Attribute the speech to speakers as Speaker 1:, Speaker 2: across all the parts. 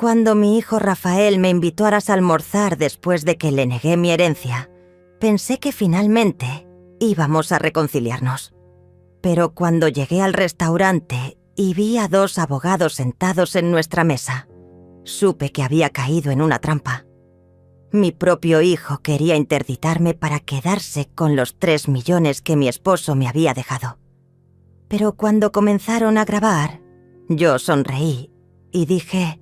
Speaker 1: Cuando mi hijo Rafael me invitó a almorzar después de que le negué mi herencia, pensé que finalmente íbamos a reconciliarnos. Pero cuando llegué al restaurante y vi a 2 abogados sentados en nuestra mesa, supe que había caído en una trampa. Mi propio hijo quería interditarme para quedarse con los 3 millones que mi esposo me había dejado. Pero cuando comenzaron a grabar, yo sonreí y dije: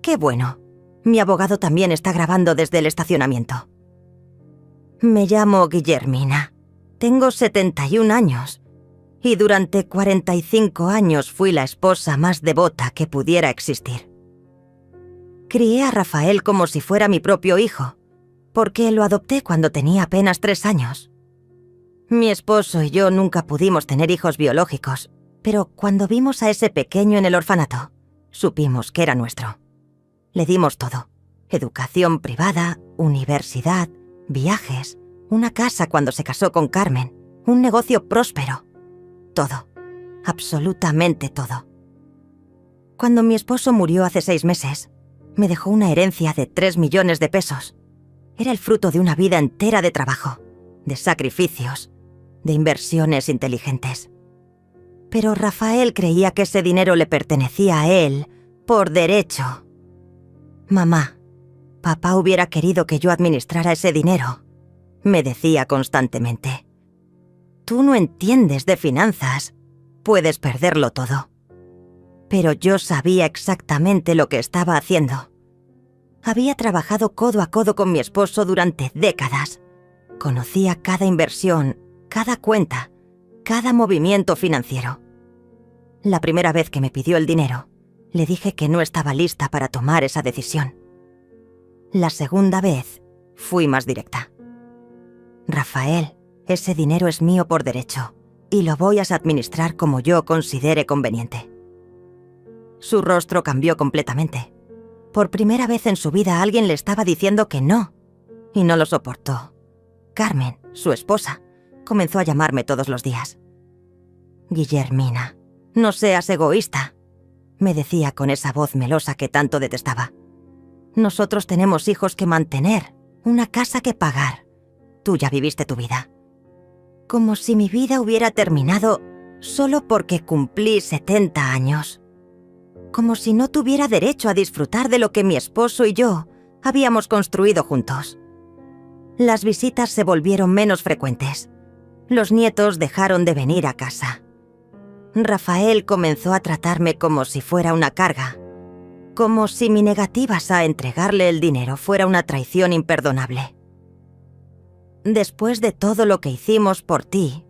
Speaker 1: «Qué bueno, mi abogado también está grabando desde el estacionamiento». Me llamo Guillermina, tengo 71 años y durante 45 años fui la esposa más devota que pudiera existir. Crié a Rafael como si fuera mi propio hijo, porque lo adopté cuando tenía apenas 3 años. Mi esposo y yo nunca pudimos tener hijos biológicos, pero cuando vimos a ese pequeño en el orfanato, supimos que era nuestro. Le dimos todo: educación privada, universidad, viajes, una casa cuando se casó con Carmen, un negocio próspero. Todo, absolutamente todo. Cuando mi esposo murió hace 6 meses, me dejó una herencia de 3 millones de pesos. Era el fruto de una vida entera de trabajo, de sacrificios, de inversiones inteligentes. Pero Rafael creía que ese dinero le pertenecía a él por derecho. «Mamá, papá hubiera querido que yo administrara ese dinero», me decía constantemente. «Tú no entiendes de finanzas, puedes perderlo todo». Pero yo sabía exactamente lo que estaba haciendo. Había trabajado codo a codo con mi esposo durante décadas. Conocía cada inversión, cada cuenta, cada movimiento financiero. La primera vez que me pidió el dinero, le dije que no estaba lista para tomar esa decisión. La segunda vez, fui más directa. «Rafael, ese dinero es mío por derecho y lo voy a administrar como yo considere conveniente». Su rostro cambió completamente. Por primera vez en su vida alguien le estaba diciendo que no, y no lo soportó. Carmen, su esposa, comenzó a llamarme todos los días. «Guillermina, no seas egoísta», me decía con esa voz melosa que tanto detestaba. «Nosotros tenemos hijos que mantener, una casa que pagar. Tú ya viviste tu vida». Como si mi vida hubiera terminado solo porque cumplí 70 años. Como si no tuviera derecho a disfrutar de lo que mi esposo y yo habíamos construido juntos. Las visitas se volvieron menos frecuentes. Los nietos dejaron de venir a casa. Rafael comenzó a tratarme como si fuera una carga, como si mi negativa a entregarle el dinero fuera una traición imperdonable. «Después de todo lo que hicimos por ti»,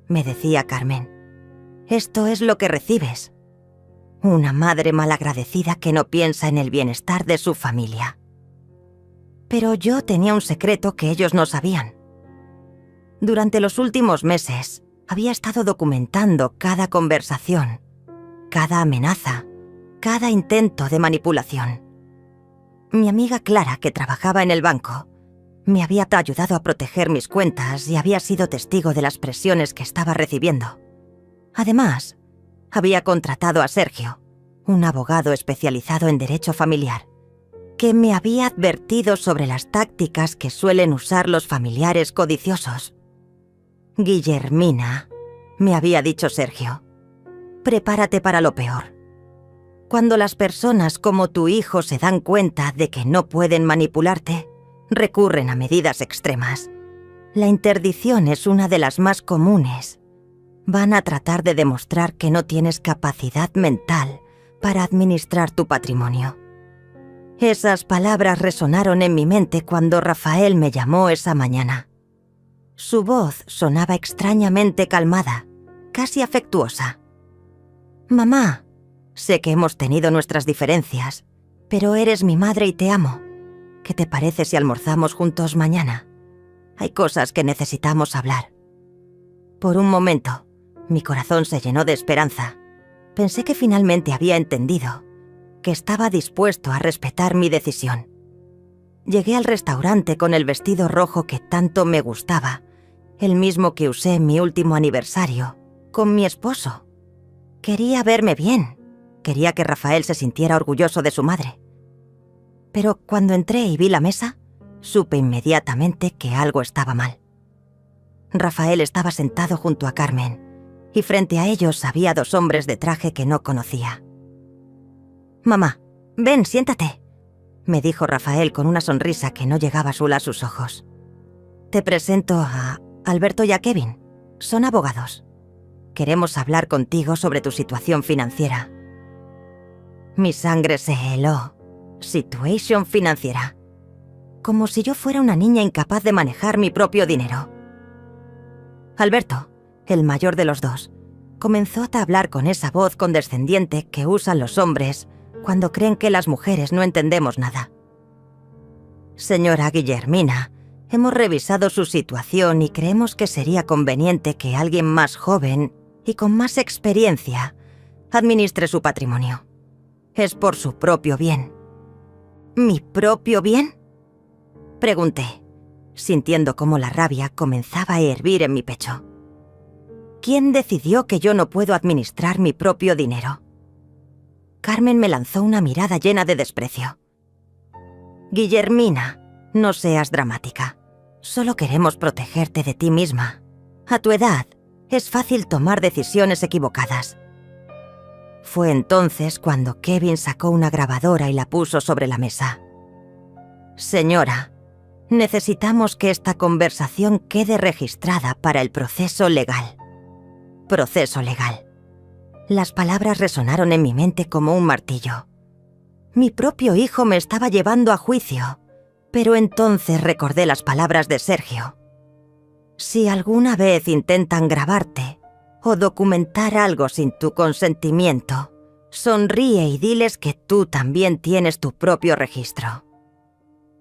Speaker 1: me decía Carmen, «esto es lo que recibes. Una madre malagradecida que no piensa en el bienestar de su familia». Pero yo tenía un secreto que ellos no sabían. Durante los últimos meses, había estado documentando cada conversación, cada amenaza, cada intento de manipulación. Mi amiga Clara, que trabajaba en el banco, me había ayudado a proteger mis cuentas y había sido testigo de las presiones que estaba recibiendo. Además, había contratado a Sergio, un abogado especializado en derecho familiar, que me había advertido sobre las tácticas que suelen usar los familiares codiciosos. «Guillermina», me había dicho Sergio, «prepárate para lo peor. Cuando las personas como tu hijo se dan cuenta de que no pueden manipularte, recurren a medidas extremas. La interdición es una de las más comunes. Van a tratar de demostrar que no tienes capacidad mental para administrar tu patrimonio». Esas palabras resonaron en mi mente cuando Rafael me llamó esa mañana. Su voz sonaba extrañamente calmada, casi afectuosa. «Mamá, sé que hemos tenido nuestras diferencias, pero eres mi madre y te amo. ¿Qué te parece si almorzamos juntos mañana? Hay cosas que necesitamos hablar». Por un momento, mi corazón se llenó de esperanza. Pensé que finalmente había entendido, que estaba dispuesto a respetar mi decisión. Llegué al restaurante con el vestido rojo que tanto me gustaba, el mismo que usé en mi último aniversario, con mi esposo. Quería verme bien, quería que Rafael se sintiera orgulloso de su madre, pero cuando entré y vi la mesa, supe inmediatamente que algo estaba mal. Rafael estaba sentado junto a Carmen, y frente a ellos había 2 hombres de traje que no conocía. «Mamá, ven, siéntate», me dijo Rafael con una sonrisa que no llegaba sola a sus ojos. «Te presento a Alberto y a Kevin. Son abogados. Queremos hablar contigo sobre tu situación financiera». Mi sangre se heló. Situación financiera. Como si yo fuera una niña incapaz de manejar mi propio dinero. Alberto, el mayor de los 2, comenzó a hablar con esa voz condescendiente que usan los hombres cuando creen que las mujeres no entendemos nada. «Señora Guillermina, hemos revisado su situación y creemos que sería conveniente que alguien más joven y con más experiencia administre su patrimonio. Es por su propio bien». «¿Mi propio bien?», pregunté, sintiendo cómo la rabia comenzaba a hervir en mi pecho. ¿Quién decidió que yo no puedo administrar mi propio dinero? Carmen me lanzó una mirada llena de desprecio. «Guillermina, no seas dramática. Solo queremos protegerte de ti misma. A tu edad, es fácil tomar decisiones equivocadas». Fue entonces cuando Kevin sacó una grabadora y la puso sobre la mesa. «Señora, necesitamos que esta conversación quede registrada para el proceso legal». Proceso legal. Las palabras resonaron en mi mente como un martillo. Mi propio hijo me estaba llevando a juicio, pero entonces recordé las palabras de Sergio. Si alguna vez intentan grabarte o documentar algo sin tu consentimiento, sonríe y diles que tú también tienes tu propio registro.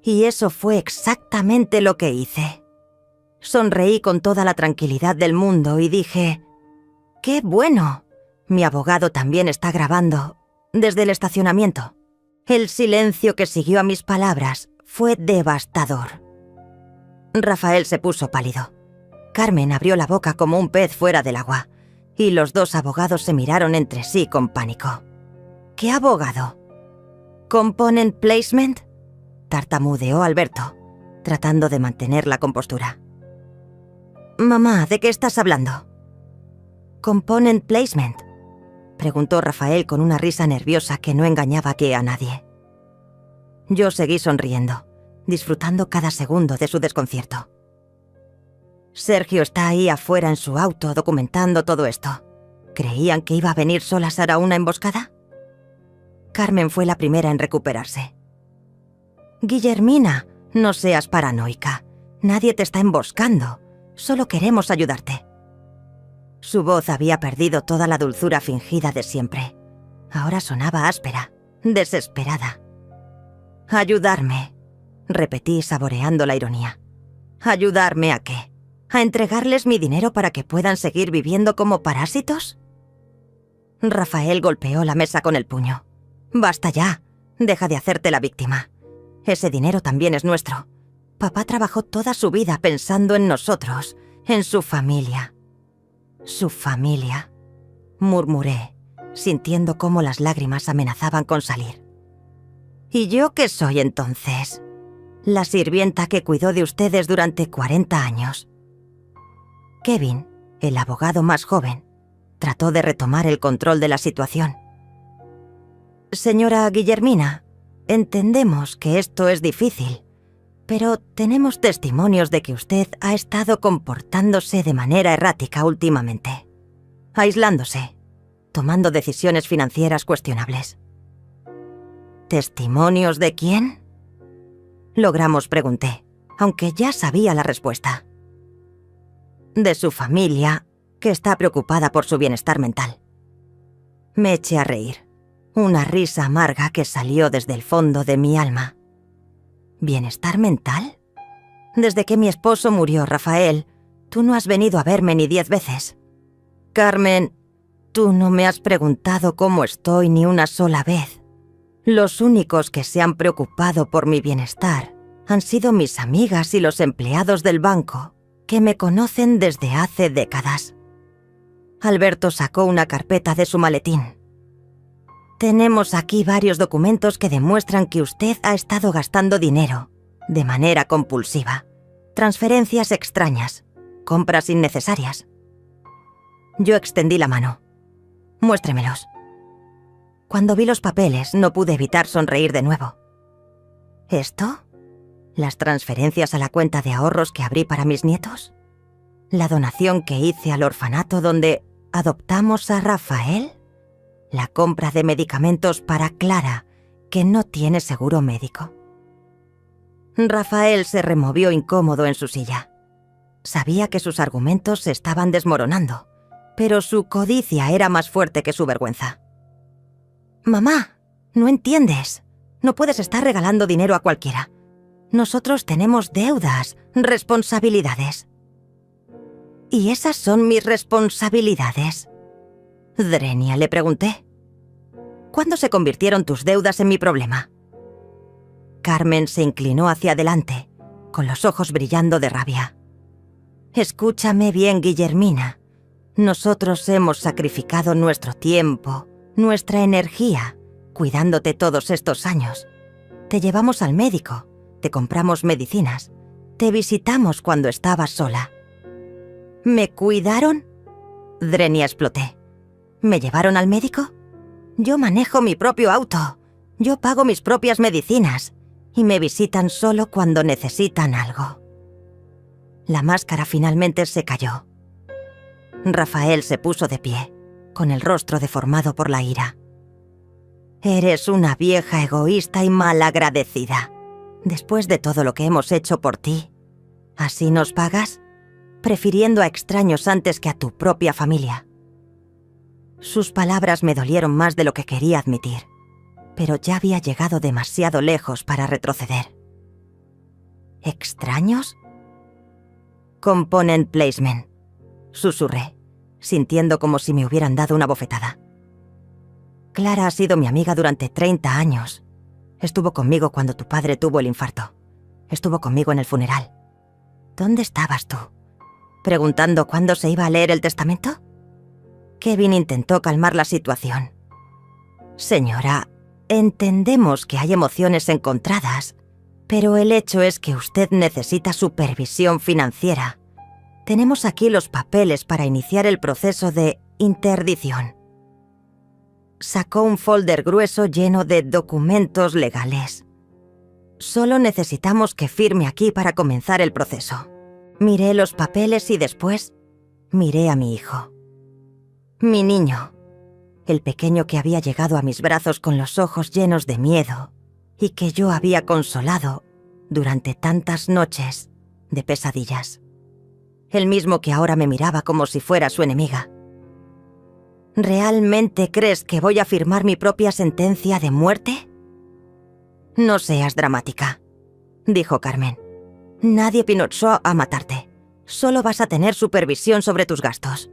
Speaker 1: Y eso fue exactamente lo que hice. Sonreí con toda la tranquilidad del mundo y dije: «¡Qué bueno! Mi abogado también está grabando desde el estacionamiento». El silencio que siguió a mis palabras fue devastador. Rafael se puso pálido. Carmen abrió la boca como un pez fuera del agua, y los 2 abogados se miraron entre sí con pánico. «¿Qué abogado?» «Component placement», tartamudeó Alberto, tratando de mantener la compostura. «Mamá, ¿de qué estás hablando?» «Component placement», preguntó Rafael con una risa nerviosa que no engañaba a nadie. Yo seguí sonriendo, disfrutando cada segundo de su desconcierto. «Sergio está ahí afuera en su auto documentando todo esto. ¿Creían que iba a venir sola Sara una emboscada?» Carmen fue la primera en recuperarse. «Guillermina, no seas paranoica. Nadie te está emboscando. Solo queremos ayudarte». Su voz había perdido toda la dulzura fingida de siempre. Ahora sonaba áspera, desesperada. «Ayudarme», repetí saboreando la ironía. «¿Ayudarme a qué? ¿A entregarles mi dinero para que puedan seguir viviendo como parásitos?» Rafael golpeó la mesa con el puño. «Basta ya. Deja de hacerte la víctima. Ese dinero también es nuestro. Papá trabajó toda su vida pensando en nosotros, en su familia». «Su familia», murmuré, sintiendo cómo las lágrimas amenazaban con salir. «¿Y yo qué soy entonces? La sirvienta que cuidó de ustedes durante 40 años». Kevin, el abogado más joven, trató de retomar el control de la situación. «Señora Guillermina, entendemos que esto es difícil, pero tenemos testimonios de que usted ha estado comportándose de manera errática últimamente, aislándose, tomando decisiones financieras cuestionables». «¿Testimonios de quién?», logramos pregunté, aunque ya sabía la respuesta. «De su familia, que está preocupada por su bienestar mental». Me eché a reír, una risa amarga que salió desde el fondo de mi alma. ¿Bienestar mental? Desde que mi esposo murió, Rafael, tú no has venido a verme ni 10 veces. Carmen, tú no me has preguntado cómo estoy ni una sola vez. Los únicos que se han preocupado por mi bienestar han sido mis amigas y los empleados del banco, que me conocen desde hace décadas. Alberto sacó una carpeta de su maletín. Tenemos aquí varios documentos que demuestran que usted ha estado gastando dinero de manera compulsiva. Transferencias extrañas, compras innecesarias. Yo extendí la mano. Muéstremelos. Cuando vi los papeles, no pude evitar sonreír de nuevo. ¿Esto? ¿Las transferencias a la cuenta de ahorros que abrí para mis nietos? ¿La donación que hice al orfanato donde adoptamos a Rafael? ¿La compra de medicamentos para Clara, que no tiene seguro médico? Rafael se removió incómodo en su silla. Sabía que sus argumentos se estaban desmoronando, pero su codicia era más fuerte que su vergüenza. «Mamá, no entiendes. No puedes estar regalando dinero a cualquiera. Nosotros tenemos deudas, responsabilidades». «¿Y esas son mis responsabilidades?» «Drenia», le pregunté. «¿Cuándo se convirtieron tus deudas en mi problema?» Carmen se inclinó hacia adelante, con los ojos brillando de rabia. «Escúchame bien, Guillermina. Nosotros hemos sacrificado nuestro tiempo, nuestra energía, cuidándote todos estos años. Te llevamos al médico, te compramos medicinas, te visitamos cuando estabas sola». «¿Me cuidaron?» Drenia, exploté. «¿Me llevaron al médico? Yo manejo mi propio auto, yo pago mis propias medicinas y me visitan solo cuando necesitan algo». La máscara finalmente se cayó. Rafael se puso de pie, con el rostro deformado por la ira. «Eres una vieja egoísta y malagradecida. Después de todo lo que hemos hecho por ti, ¿así nos pagas? Prefiriendo a extraños antes que a tu propia familia». Sus palabras me dolieron más de lo que quería admitir, pero ya había llegado demasiado lejos para retroceder. ¿Extraños? «Component placement», susurré, sintiendo como si me hubieran dado una bofetada. «Clara ha sido mi amiga durante 30 años. Estuvo conmigo cuando tu padre tuvo el infarto. Estuvo conmigo en el funeral. ¿Dónde estabas tú? ¿Preguntando cuándo se iba a leer el testamento?» Kevin intentó calmar la situación. «Señora, entendemos que hay emociones encontradas, pero el hecho es que usted necesita supervisión financiera. Tenemos aquí los papeles para iniciar el proceso de interdición». Sacó un folder grueso lleno de documentos legales. «Solo necesitamos que firme aquí para comenzar el proceso». Miré los papeles y después miré a mi hijo. Mi niño, el pequeño que había llegado a mis brazos con los ojos llenos de miedo y que yo había consolado durante tantas noches de pesadillas. El mismo que ahora me miraba como si fuera su enemiga. ¿Realmente crees que voy a firmar mi propia sentencia de muerte? «No seas dramática», dijo Carmen. «Nadie pinchó a matarte. Solo vas a tener supervisión sobre tus gastos.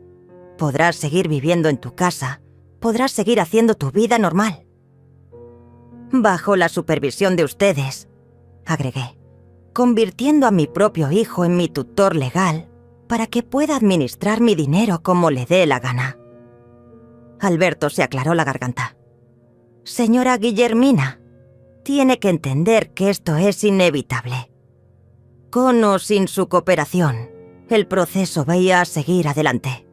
Speaker 1: Podrás seguir viviendo en tu casa, podrás seguir haciendo tu vida normal. Bajo la supervisión de ustedes», agregué, «convirtiendo a mi propio hijo en mi tutor legal para que pueda administrar mi dinero como le dé la gana». Alberto se aclaró la garganta. «Señora Guillermina, tiene que entender que esto es inevitable. Con o sin su cooperación, el proceso va a seguir adelante.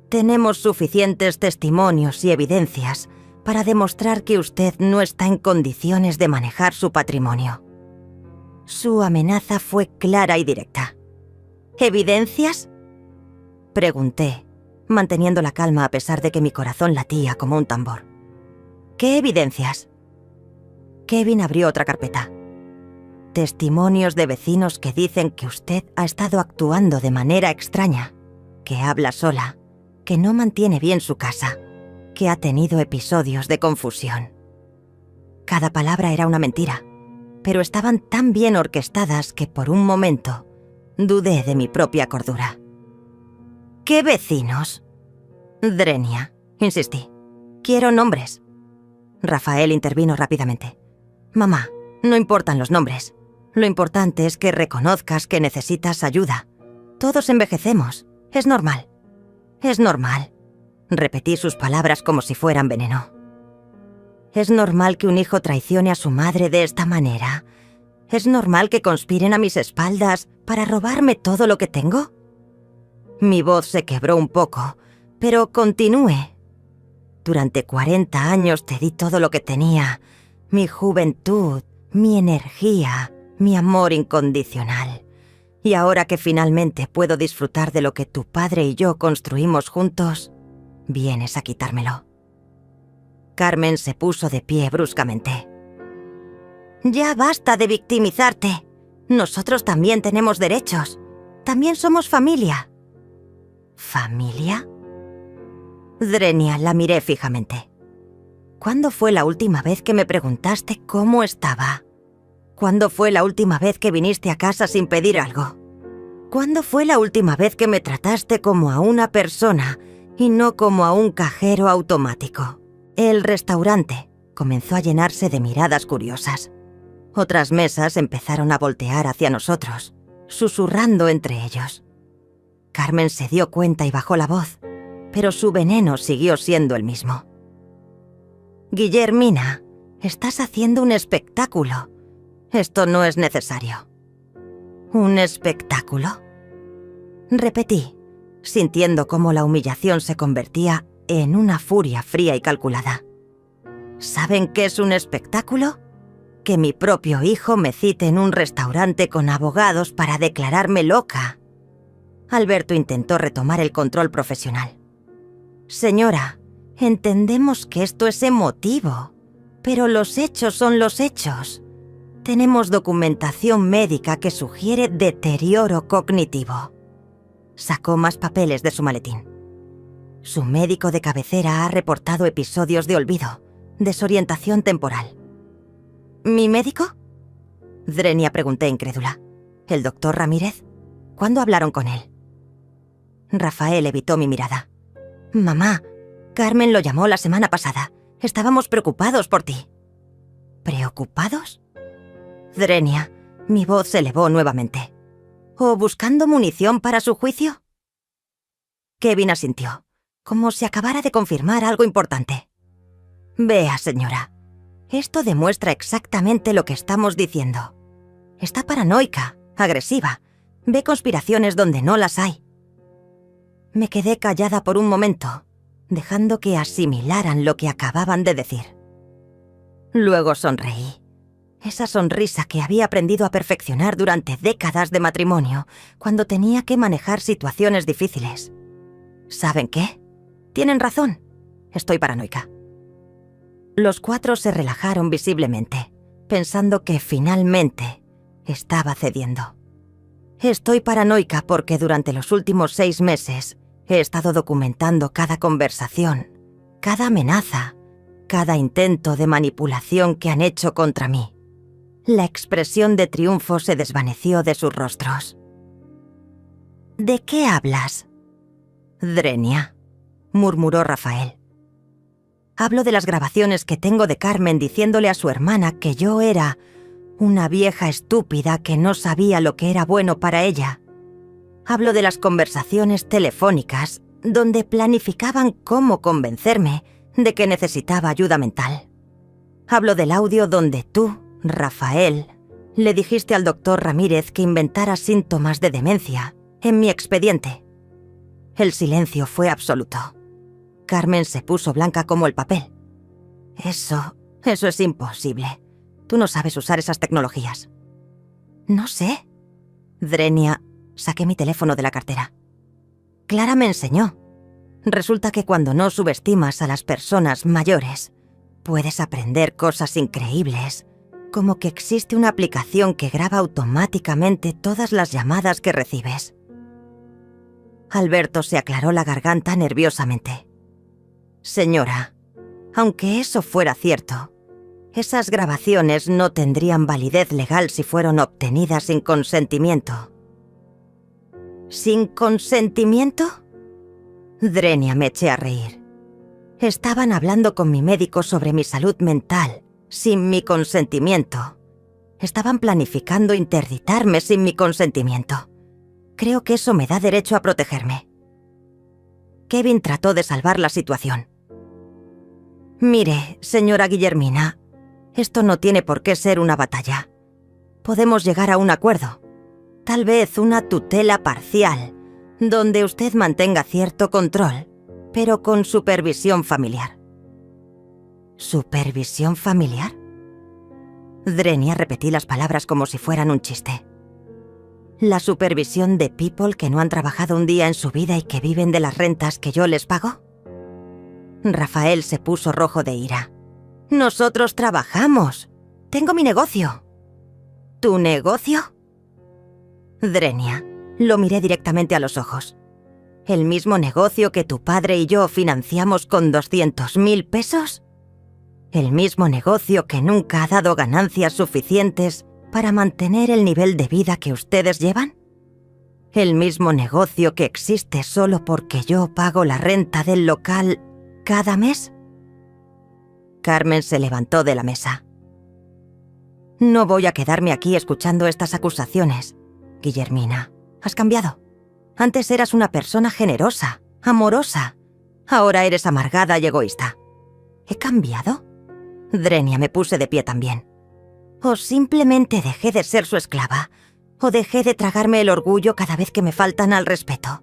Speaker 1: Tenemos suficientes testimonios y evidencias para demostrar que usted no está en condiciones de manejar su patrimonio». Su amenaza fue clara y directa. «¿Evidencias?», pregunté, manteniendo la calma a pesar de que mi corazón latía como un tambor. «¿Qué evidencias?». Kevin abrió otra carpeta. «Testimonios de vecinos que dicen que usted ha estado actuando de manera extraña, que habla sola, que no mantiene bien su casa, que ha tenido episodios de confusión». Cada palabra era una mentira, pero estaban tan bien orquestadas que por un momento dudé de mi propia cordura. «¿Qué vecinos?». «Drenia», insistí. «Quiero nombres». Rafael intervino rápidamente. «Mamá, no importan los nombres. Lo importante es que reconozcas que necesitas ayuda. Todos envejecemos. Es normal». «Es normal», repetí sus palabras como si fueran veneno. ¿Es normal que un hijo traicione a su madre de esta manera? ¿Es normal que conspiren a mis espaldas para robarme todo lo que tengo? Mi voz se quebró un poco, pero continué. Durante 40 años te di todo lo que tenía, mi juventud, mi energía, mi amor incondicional. Y ahora que finalmente puedo disfrutar de lo que tu padre y yo construimos juntos, vienes a quitármelo. Carmen se puso de pie bruscamente. Ya basta de victimizarte. Nosotros también tenemos derechos. También somos familia. ¿Familia? Drenia la miré fijamente. ¿Cuándo fue la última vez que me preguntaste cómo estaba? ¿Cuándo fue la última vez que viniste a casa sin pedir algo? ¿Cuándo fue la última vez que me trataste como a una persona y no como a un cajero automático? El restaurante comenzó a llenarse de miradas curiosas. Otras mesas empezaron a voltear hacia nosotros, susurrando entre ellos. Carmen se dio cuenta y bajó la voz, pero su veneno siguió siendo el mismo. Guillermina, estás haciendo un espectáculo. Esto no es necesario. ¿Un espectáculo? Repetí, sintiendo cómo la humillación se convertía en una furia fría y calculada. ¿Saben qué es un espectáculo? Que mi propio hijo me cite en un restaurante con abogados para declararme loca. Alberto intentó retomar el control profesional. Señora, entendemos que esto es emotivo, pero los hechos son los hechos. Tenemos documentación médica que sugiere deterioro cognitivo. Sacó más papeles de su maletín. Su médico de cabecera ha reportado episodios de olvido, desorientación temporal. ¿Mi médico? Drenia pregunté incrédula. ¿El doctor Ramírez? ¿Cuándo hablaron con él? Rafael evitó mi mirada. Mamá, Carmen lo llamó la semana pasada. Estábamos preocupados por ti. ¿Preocupados? Drenia, mi voz se elevó nuevamente. ¿O buscando munición para su juicio? Kevin asintió, como si acabara de confirmar algo importante. Vea, señora, esto demuestra exactamente lo que estamos diciendo. Está paranoica, agresiva, ve conspiraciones donde no las hay. Me quedé callada por un momento, dejando que asimilaran lo que acababan de decir. Luego sonreí. Esa sonrisa que había aprendido a perfeccionar durante décadas de matrimonio, cuando tenía que manejar situaciones difíciles. ¿Saben qué? Tienen razón. Estoy paranoica. Los cuatro se relajaron visiblemente, pensando que finalmente estaba cediendo. Estoy paranoica porque durante los últimos 6 meses he estado documentando cada conversación, cada amenaza, cada intento de manipulación que han hecho contra mí. La expresión de triunfo se desvaneció de sus rostros. ¿De qué hablas? Drenia, murmuró Rafael. Hablo de las grabaciones que tengo de Carmen diciéndole a su hermana que yo era una vieja estúpida que no sabía lo que era bueno para ella. Hablo de las conversaciones telefónicas donde planificaban cómo convencerme de que necesitaba ayuda mental. Hablo del audio donde tú, Rafael, le dijiste al doctor Ramírez que inventara síntomas de demencia en mi expediente. El silencio fue absoluto. Carmen se puso blanca como el papel. Eso es imposible. Tú no sabes usar esas tecnologías. No sé. Drenia, saqué mi teléfono de la cartera. Clara me enseñó. Resulta que cuando no subestimas a las personas mayores, puedes aprender cosas increíbles, como que existe una aplicación que graba automáticamente todas las llamadas que recibes. Alberto se aclaró la garganta nerviosamente. Señora, aunque eso fuera cierto, esas grabaciones no tendrían validez legal si fueron obtenidas sin consentimiento. ¿Sin consentimiento? Drenia me eché a reír. Estaban hablando con mi médico sobre mi salud mental, sin mi consentimiento. Estaban planificando interditarme sin mi consentimiento. Creo que eso me da derecho a protegerme. Kevin trató de salvar la situación. Mire, señora Guillermina, esto no tiene por qué ser una batalla. Podemos llegar a un acuerdo. Tal vez una tutela parcial, donde usted mantenga cierto control, pero con supervisión familiar. ¿Supervisión familiar? Drenia repetí las palabras como si fueran un chiste. ¿La supervisión de people que no han trabajado un día en su vida y que viven de las rentas que yo les pago? Rafael se puso rojo de ira. Nosotros trabajamos. Tengo mi negocio. ¿Tu negocio? Drenia, lo miré directamente a los ojos. ¿El mismo negocio que tu padre y yo financiamos con 200.000 pesos? ¿El mismo negocio que nunca ha dado ganancias suficientes para mantener el nivel de vida que ustedes llevan? ¿El mismo negocio que existe solo porque yo pago la renta del local cada mes? Carmen se levantó de la mesa. No voy a quedarme aquí escuchando estas acusaciones. Guillermina, has cambiado. Antes eras una persona generosa, amorosa. Ahora eres amargada y egoísta. ¿He cambiado? Drenia, me puse de pie también. O simplemente dejé de ser su esclava, o dejé de tragarme el orgullo cada vez que me faltan al respeto.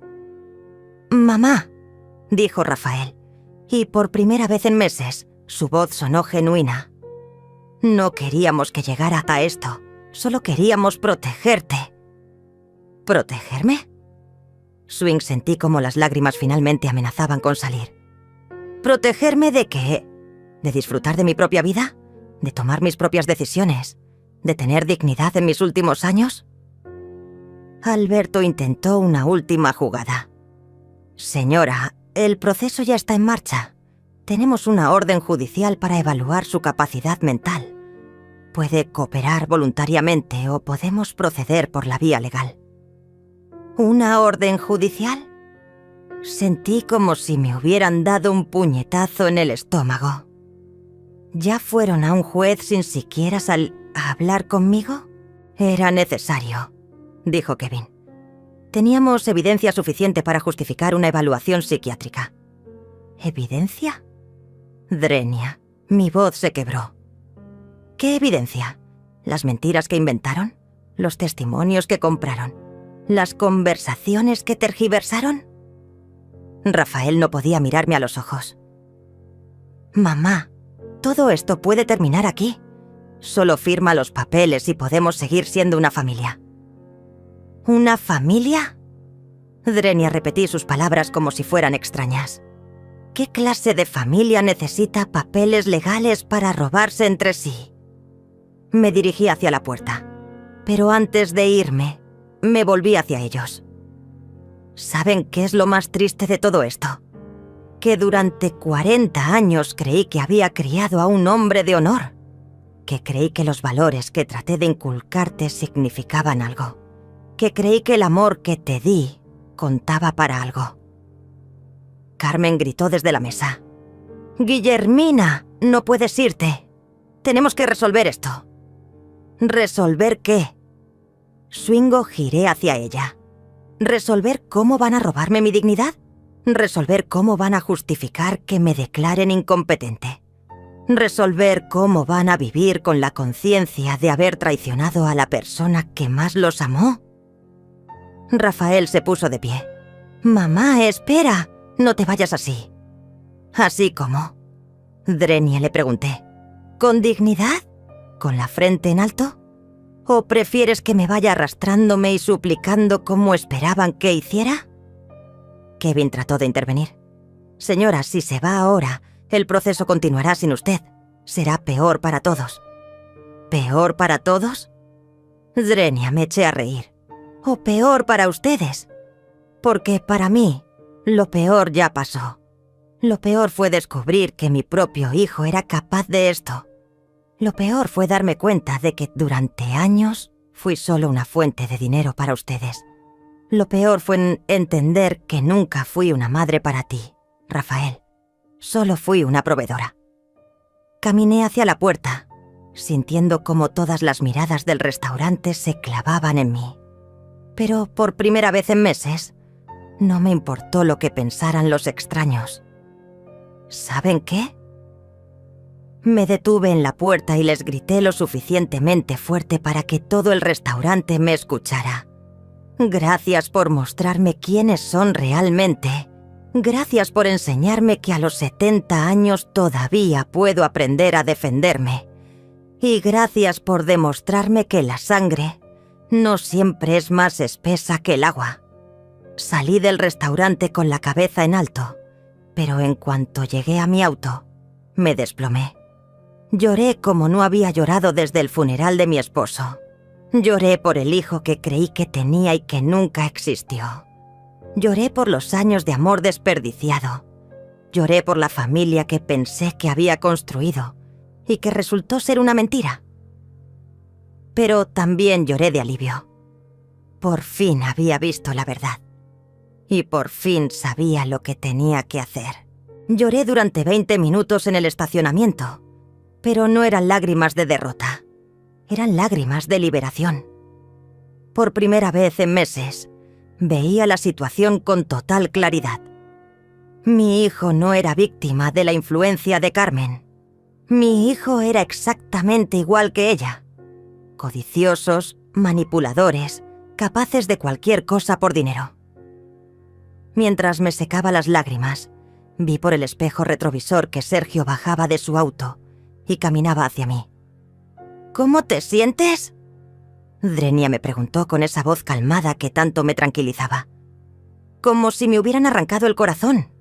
Speaker 1: «Mamá», dijo Rafael, y por primera vez en meses, su voz sonó genuina. No queríamos que llegara a esto, solo queríamos protegerte. ¿Protegerme? Swing sentí como las lágrimas finalmente amenazaban con salir. ¿Protegerme de qué? ¿De disfrutar de mi propia vida? ¿De tomar mis propias decisiones? ¿De tener dignidad en mis últimos años? Alberto intentó una última jugada. Señora, el proceso ya está en marcha. Tenemos una orden judicial para evaluar su capacidad mental. Puede cooperar voluntariamente o podemos proceder por la vía legal. ¿Una orden judicial? Sentí como si me hubieran dado un puñetazo en el estómago. ¿Ya fueron a un juez sin siquiera a hablar conmigo? Era necesario, dijo Kevin. Teníamos evidencia suficiente para justificar una evaluación psiquiátrica. ¿Evidencia? Drenia, mi voz se quebró. ¿Qué evidencia? ¿Las mentiras que inventaron? ¿Los testimonios que compraron? ¿Las conversaciones que tergiversaron? Rafael no podía mirarme a los ojos. Mamá, todo esto puede terminar aquí. Solo firma los papeles y podemos seguir siendo una familia. ¿Una familia? Drenia repetí sus palabras como si fueran extrañas. ¿Qué clase de familia necesita papeles legales para robarse entre sí? Me dirigí hacia la puerta, pero antes de irme, me volví hacia ellos. ¿Saben qué es lo más triste de todo esto? Que durante 40 años creí que había criado a un hombre de honor, que creí que los valores que traté de inculcarte significaban algo, que creí que el amor que te di contaba para algo. Carmen gritó desde la mesa. «Guillermina, no puedes irte. Tenemos que resolver esto». ¿Resolver qué? Swingo giré hacia ella. ¿Resolver cómo van a robarme mi dignidad? ¿Resolver cómo van a justificar que me declaren incompetente? ¿Resolver cómo van a vivir con la conciencia de haber traicionado a la persona que más los amó? Rafael se puso de pie. «Mamá, espera, no te vayas así». «¿Así cómo?» Drenia, le pregunté. ¿Con dignidad? ¿Con la frente en alto? ¿O prefieres que me vaya arrastrándome y suplicando como esperaban que hiciera? Kevin trató de intervenir. Señora, si se va ahora, el proceso continuará sin usted. Será peor para todos. ¿Peor para todos? Drenia, me eché a reír. ¿O peor para ustedes? Porque para mí, lo peor ya pasó. Lo peor fue descubrir que mi propio hijo era capaz de esto. Lo peor fue darme cuenta de que durante años fui solo una fuente de dinero para ustedes. Lo peor fue entender que nunca fui una madre para ti, Rafael. Solo fui una proveedora. Caminé hacia la puerta, sintiendo como todas las miradas del restaurante se clavaban en mí. Pero por primera vez en meses, no me importó lo que pensaran los extraños. ¿Saben qué? Me detuve en la puerta y les grité lo suficientemente fuerte para que todo el restaurante me escuchara. Gracias por mostrarme quiénes son realmente. Gracias por enseñarme que a los 70 años todavía puedo aprender a defenderme. Y gracias por demostrarme que la sangre no siempre es más espesa que el agua. Salí del restaurante con la cabeza en alto, pero en cuanto llegué a mi auto, me desplomé. Lloré como no había llorado desde el funeral de mi esposo. Lloré por el hijo que creí que tenía y que nunca existió. Lloré por los años de amor desperdiciado. Lloré por la familia que pensé que había construido y que resultó ser una mentira. Pero también lloré de alivio. Por fin había visto la verdad. Y por fin sabía lo que tenía que hacer. Lloré durante 20 minutos en el estacionamiento, pero no eran lágrimas de derrota. Eran lágrimas de liberación. Por primera vez en meses, veía la situación con total claridad. Mi hijo no era víctima de la influencia de Carmen. Mi hijo era exactamente igual que ella. Codiciosos, manipuladores, capaces de cualquier cosa por dinero. Mientras me secaba las lágrimas, vi por el espejo retrovisor que Sergio bajaba de su auto y caminaba hacia mí. ¿Cómo te sientes?, Drenia me preguntó con esa voz calmada que tanto me tranquilizaba. Como si me hubieran arrancado el corazón,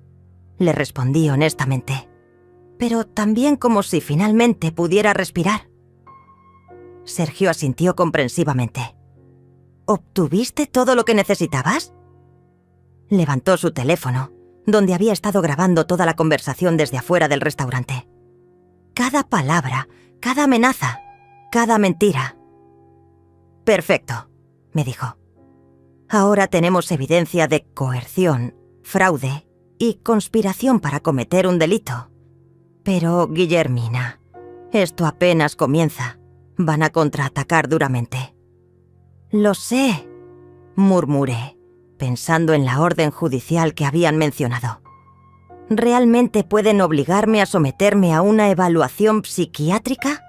Speaker 1: le respondí honestamente, pero también como si finalmente pudiera respirar. Sergio asintió comprensivamente. ¿Obtuviste todo lo que necesitabas? Levantó su teléfono, donde había estado grabando toda la conversación desde afuera del restaurante. Cada palabra, cada amenaza, cada mentira. Perfecto, me dijo. Ahora tenemos evidencia de coerción, fraude y conspiración para cometer un delito. Pero, Guillermina, esto apenas comienza. Van a contraatacar duramente. Lo sé, murmuré, pensando en la orden judicial que habían mencionado. ¿Realmente pueden obligarme a someterme a una evaluación psiquiátrica?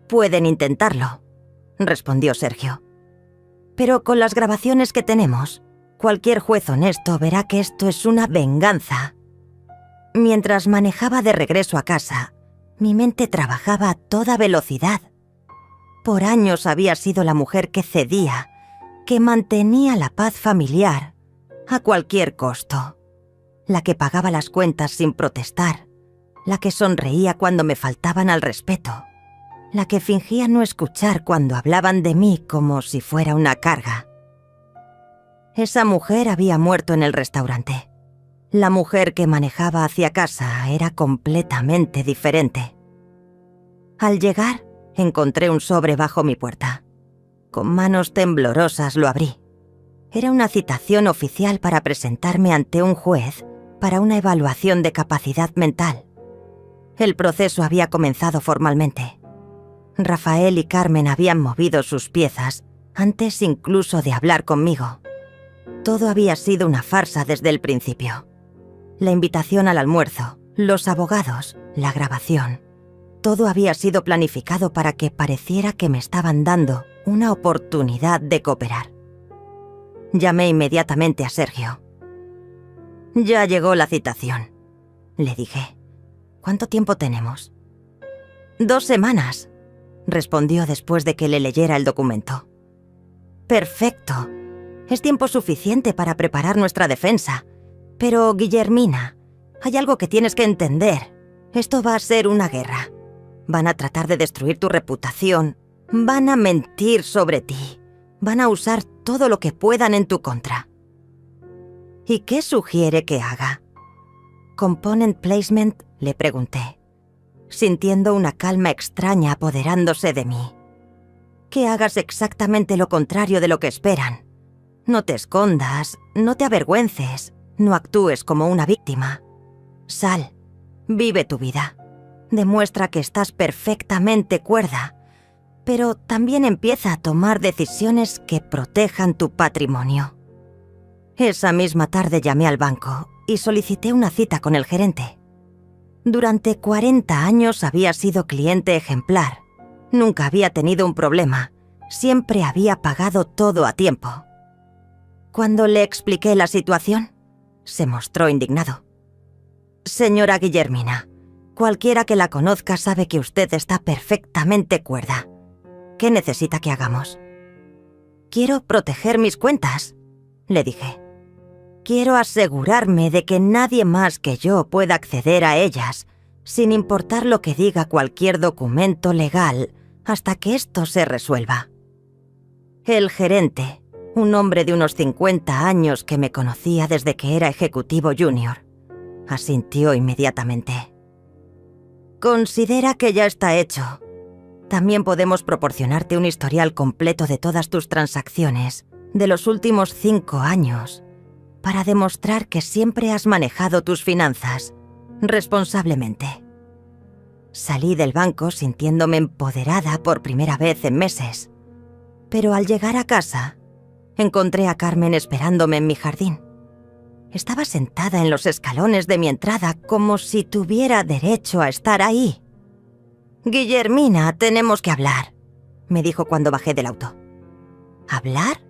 Speaker 1: Pueden intentarlo, respondió Sergio. Pero con las grabaciones que tenemos, cualquier juez honesto verá que esto es una venganza. Mientras manejaba de regreso a casa, mi mente trabajaba a toda velocidad. Por años había sido la mujer que cedía, que mantenía la paz familiar a cualquier costo. La que pagaba las cuentas sin protestar, la que sonreía cuando me faltaban al respeto, la que fingía no escuchar cuando hablaban de mí como si fuera una carga. Esa mujer había muerto en el restaurante. La mujer que manejaba hacia casa era completamente diferente. Al llegar, encontré un sobre bajo mi puerta. Con manos temblorosas lo abrí. Era una citación oficial para presentarme ante un juez para una evaluación de capacidad mental. El proceso había comenzado formalmente. Rafael y Carmen habían movido sus piezas antes incluso de hablar conmigo. Todo había sido una farsa desde el principio. La invitación al almuerzo, los abogados, la grabación. Todo había sido planificado para que pareciera que me estaban dando una oportunidad de cooperar. Llamé inmediatamente a Sergio. Ya llegó la citación, le dije. ¿Cuánto tiempo tenemos? 2 semanas, respondió después de que le leyera el documento. Perfecto. Es tiempo suficiente para preparar nuestra defensa. Pero, Guillermina, hay algo que tienes que entender. Esto va a ser una guerra. Van a tratar de destruir tu reputación. Van a mentir sobre ti. Van a usar todo lo que puedan en tu contra. ¿Y qué sugiere que haga? ¿Component placement?, le pregunté, sintiendo una calma extraña apoderándose de mí. Que hagas exactamente lo contrario de lo que esperan. No te escondas, no te avergüences, no actúes como una víctima. Sal, vive tu vida. Demuestra que estás perfectamente cuerda, pero también empieza a tomar decisiones que protejan tu patrimonio. Esa misma tarde llamé al banco y solicité una cita con el gerente. Durante 40 años había sido cliente ejemplar. Nunca había tenido un problema. Siempre había pagado todo a tiempo. Cuando le expliqué la situación, se mostró indignado. Señora Guillermina, cualquiera que la conozca sabe que usted está perfectamente cuerda. ¿Qué necesita que hagamos? Quiero proteger mis cuentas, le dije. Quiero asegurarme de que nadie más que yo pueda acceder a ellas, sin importar lo que diga cualquier documento legal, hasta que esto se resuelva. El gerente, un hombre de unos 50 años que me conocía desde que era ejecutivo junior, asintió inmediatamente. Considera que ya está hecho. También podemos proporcionarte un historial completo de todas tus transacciones de los últimos 5 años para demostrar que siempre has manejado tus finanzas responsablemente. Salí del banco sintiéndome empoderada por primera vez en meses, pero al llegar a casa encontré a Carmen esperándome en mi jardín. Estaba sentada en los escalones de mi entrada como si tuviera derecho a estar ahí. «Guillermina, tenemos que hablar», me dijo cuando bajé del auto. ¿Hablar?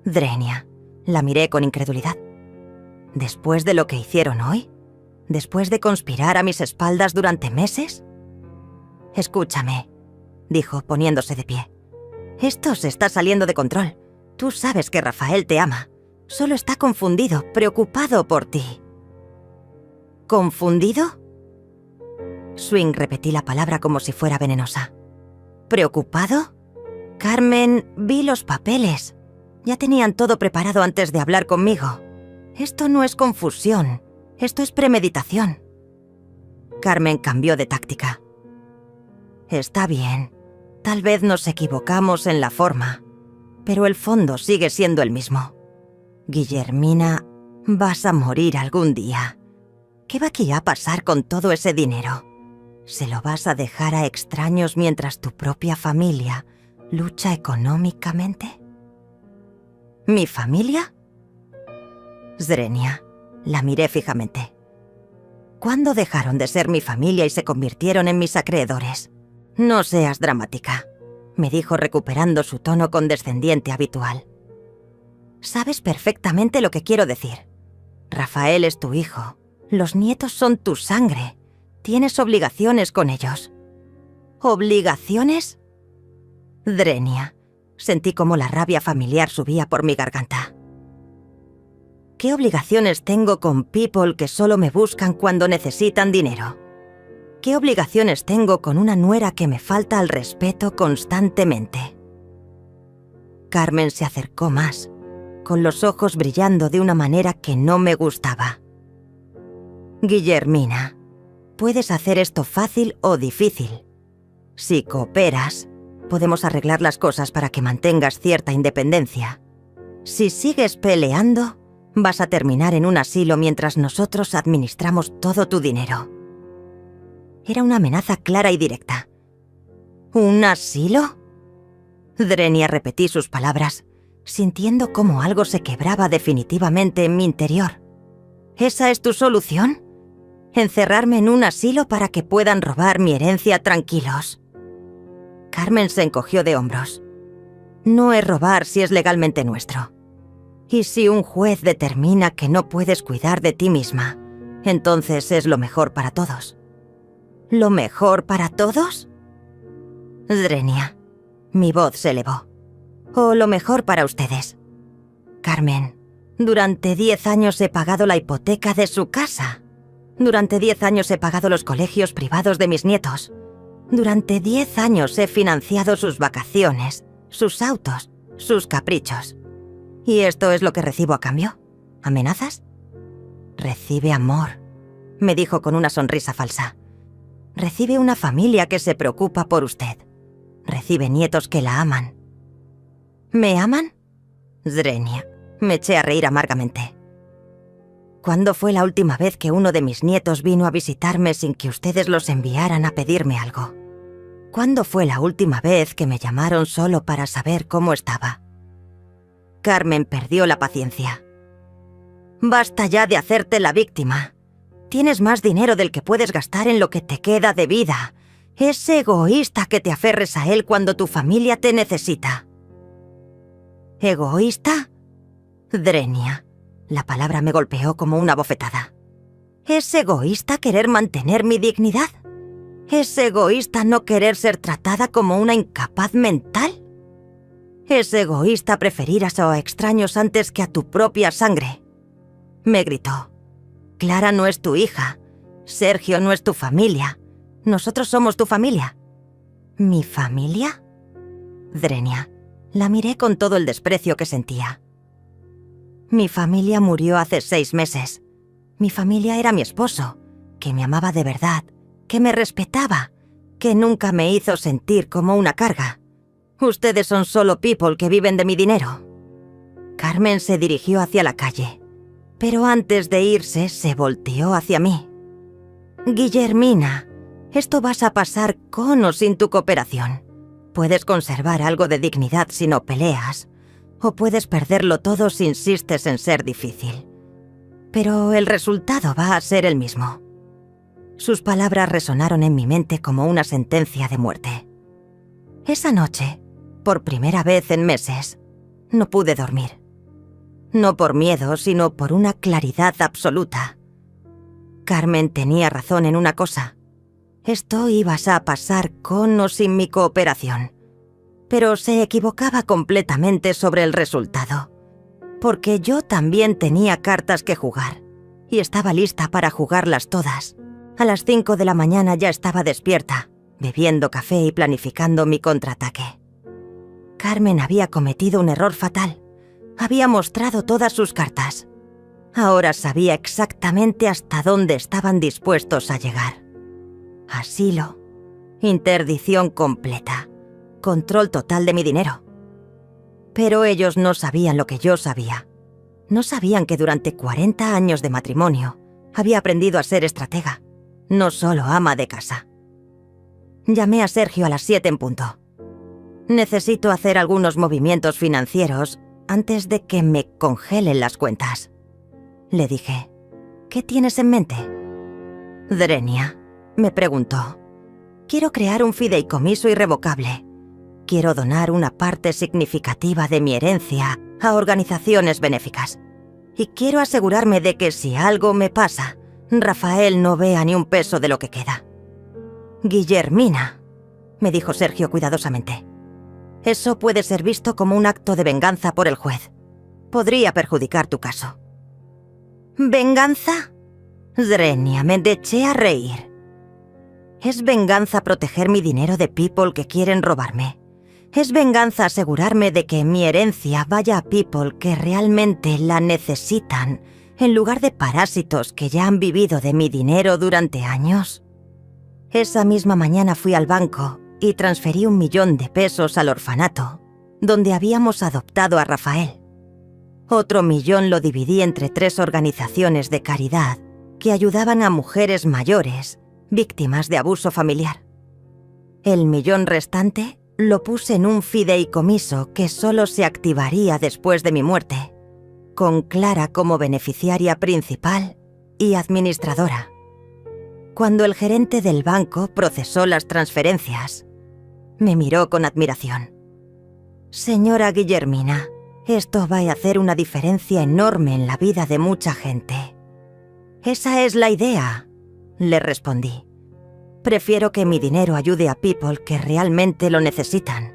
Speaker 1: Drenia. La miré con incredulidad. ¿Después de lo que hicieron hoy? ¿Después de conspirar a mis espaldas durante meses? Escúchame, dijo poniéndose de pie. Esto se está saliendo de control. Tú sabes que Rafael te ama. Solo está confundido, preocupado por ti. ¿Confundido? Swing repetí la palabra como si fuera venenosa. ¿Preocupado? Carmen, vi los papeles. Ya tenían todo preparado antes de hablar conmigo. Esto no es confusión, esto es premeditación. Carmen cambió de táctica. Está bien, tal vez nos equivocamos en la forma, pero el fondo sigue siendo el mismo. Guillermina, vas a morir algún día. ¿Qué va aquí a pasar con todo ese dinero? ¿Se lo vas a dejar a extraños mientras tu propia familia lucha económicamente? ¿Mi familia? Zrenia, la miré fijamente. ¿Cuándo dejaron de ser mi familia y se convirtieron en mis acreedores? No seas dramática, me dijo recuperando su tono condescendiente habitual. Sabes perfectamente lo que quiero decir. Rafael es tu hijo. Los nietos son tu sangre. Tienes obligaciones con ellos. ¿Obligaciones? Drenia. Sentí como la rabia familiar subía por mi garganta. ¿Qué obligaciones tengo con people que solo me buscan cuando necesitan dinero? ¿Qué obligaciones tengo con una nuera que me falta al respeto constantemente? Carmen se acercó más, con los ojos brillando de una manera que no me gustaba. Guillermina, puedes hacer esto fácil o difícil. Si cooperas, podemos arreglar las cosas para que mantengas cierta independencia. Si sigues peleando, vas a terminar en un asilo mientras nosotros administramos todo tu dinero. Era una amenaza clara y directa. ¿Un asilo? Drenia repetí sus palabras, sintiendo cómo algo se quebraba definitivamente en mi interior. ¿Esa es tu solución? ¿Encerrarme en un asilo para que puedan robar mi herencia tranquilos? Carmen se encogió de hombros. No es robar si es legalmente nuestro. Y si un juez determina que no puedes cuidar de ti misma, entonces es lo mejor para todos. ¿Lo mejor para todos? Drenia, mi voz se elevó. O lo mejor para ustedes. Carmen, durante 10 años he pagado la hipoteca de su casa. Durante 10 años he pagado los colegios privados de mis nietos. Durante 10 años he financiado sus vacaciones, sus autos, sus caprichos. ¿Y esto es lo que recibo a cambio? ¿Amenazas? Recibe amor, me dijo con una sonrisa falsa. Recibe una familia que se preocupa por usted. Recibe nietos que la aman. ¿Me aman? Zrenia, me eché a reír amargamente. ¿Cuándo fue la última vez que uno de mis nietos vino a visitarme sin que ustedes los enviaran a pedirme algo? ¿Cuándo fue la última vez que me llamaron solo para saber cómo estaba? Carmen perdió la paciencia. Basta ya de hacerte la víctima. Tienes más dinero del que puedes gastar en lo que te queda de vida. Es egoísta que te aferres a él cuando tu familia te necesita. ¿Egoísta? Drenia. La palabra me golpeó como una bofetada. ¿Es egoísta querer mantener mi dignidad? ¿Es egoísta no querer ser tratada como una incapaz mental? ¿Es egoísta preferir a extraños antes que a tu propia sangre? Me gritó. Clara no es tu hija. Sergio no es tu familia. Nosotros somos tu familia. ¿Mi familia? Drenia. La miré con todo el desprecio que sentía. Mi familia murió hace 6 meses. Mi familia era mi esposo, que me amaba de verdad, que me respetaba, que nunca me hizo sentir como una carga. Ustedes son solo people que viven de mi dinero. Carmen se dirigió hacia la calle, pero antes de irse se volteó hacia mí. Guillermina, esto vas a pasar con o sin tu cooperación. Puedes conservar algo de dignidad si no peleas, o puedes perderlo todo si insistes en ser difícil. Pero el resultado va a ser el mismo. Sus palabras resonaron en mi mente como una sentencia de muerte. Esa noche, por primera vez en meses, no pude dormir. No por miedo, sino por una claridad absoluta. Carmen tenía razón en una cosa. Esto iba a pasar con o sin mi cooperación. Pero se equivocaba completamente sobre el resultado. Porque yo también tenía cartas que jugar. Y estaba lista para jugarlas todas. A las 5 de la mañana ya estaba despierta, bebiendo café y planificando mi contraataque. Carmen había cometido un error fatal. Había mostrado todas sus cartas. Ahora sabía exactamente hasta dónde estaban dispuestos a llegar. Asilo, interdición completa, control total de mi dinero. Pero ellos no sabían lo que yo sabía. No sabían que durante 40 años de matrimonio había aprendido a ser estratega, no solo ama de casa. Llamé a Sergio a las 7 en punto. Necesito hacer algunos movimientos financieros antes de que me congelen las cuentas. Le dije, ¿qué tienes en mente? Drenia, me preguntó. Quiero crear un fideicomiso irrevocable. Quiero donar una parte significativa de mi herencia a organizaciones benéficas. Y quiero asegurarme de que si algo me pasa, Rafael no vea ni un peso de lo que queda. Guillermina, me dijo Sergio cuidadosamente. Eso puede ser visto como un acto de venganza por el juez. Podría perjudicar tu caso. ¿Venganza? Drenia, me eché a reír. Es venganza proteger mi dinero de people que quieren robarme. Es venganza asegurarme de que mi herencia vaya a people que realmente la necesitan, en lugar de parásitos que ya han vivido de mi dinero durante años. Esa misma mañana fui al banco y transferí 1 millón de pesos al orfanato, donde habíamos adoptado a Rafael. Otro 1 millón lo dividí entre 3 organizaciones de caridad que ayudaban a mujeres mayores, víctimas de abuso familiar. El 1 millón restante lo puse en un fideicomiso que solo se activaría después de mi muerte, con Clara como beneficiaria principal y administradora. Cuando el gerente del banco procesó las transferencias, me miró con admiración. Señora Guillermina, esto va a hacer una diferencia enorme en la vida de mucha gente. Esa es la idea, le respondí. Prefiero que mi dinero ayude a people que realmente lo necesitan,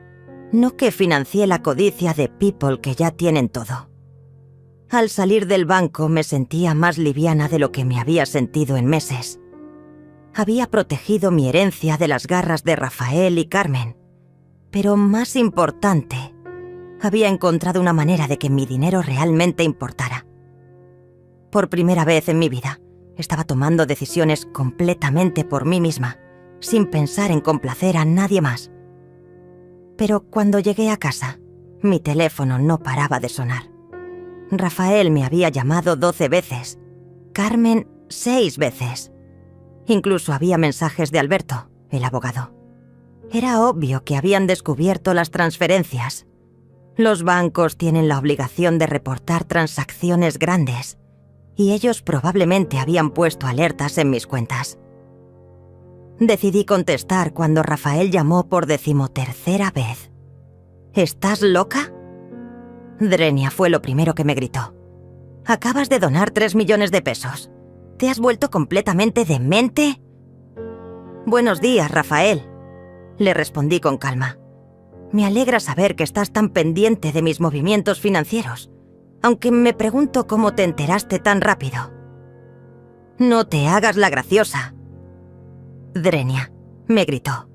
Speaker 1: no que financie la codicia de people que ya tienen todo. Al salir del banco me sentía más liviana de lo que me había sentido en meses. Había protegido mi herencia de las garras de Rafael y Carmen, pero más importante, había encontrado una manera de que mi dinero realmente importara. Por primera vez en mi vida, estaba tomando decisiones completamente por mí misma, sin pensar en complacer a nadie más. Pero cuando llegué a casa, mi teléfono no paraba de sonar. Rafael me había llamado 12 veces, Carmen 6 veces. Incluso había mensajes de Alberto, el abogado. Era obvio que habían descubierto las transferencias. Los bancos tienen la obligación de reportar transacciones grandes, y ellos probablemente habían puesto alertas en mis cuentas. Decidí contestar cuando Rafael llamó por 13ª vez. ¿Estás loca? Drenia fue lo primero que me gritó. Acabas de donar 3 millones de pesos. ¿Te has vuelto completamente demente? Buenos días, Rafael, le respondí con calma. Me alegra saber que estás tan pendiente de mis movimientos financieros, aunque me pregunto cómo te enteraste tan rápido. No te hagas la graciosa. Drenia, me gritó.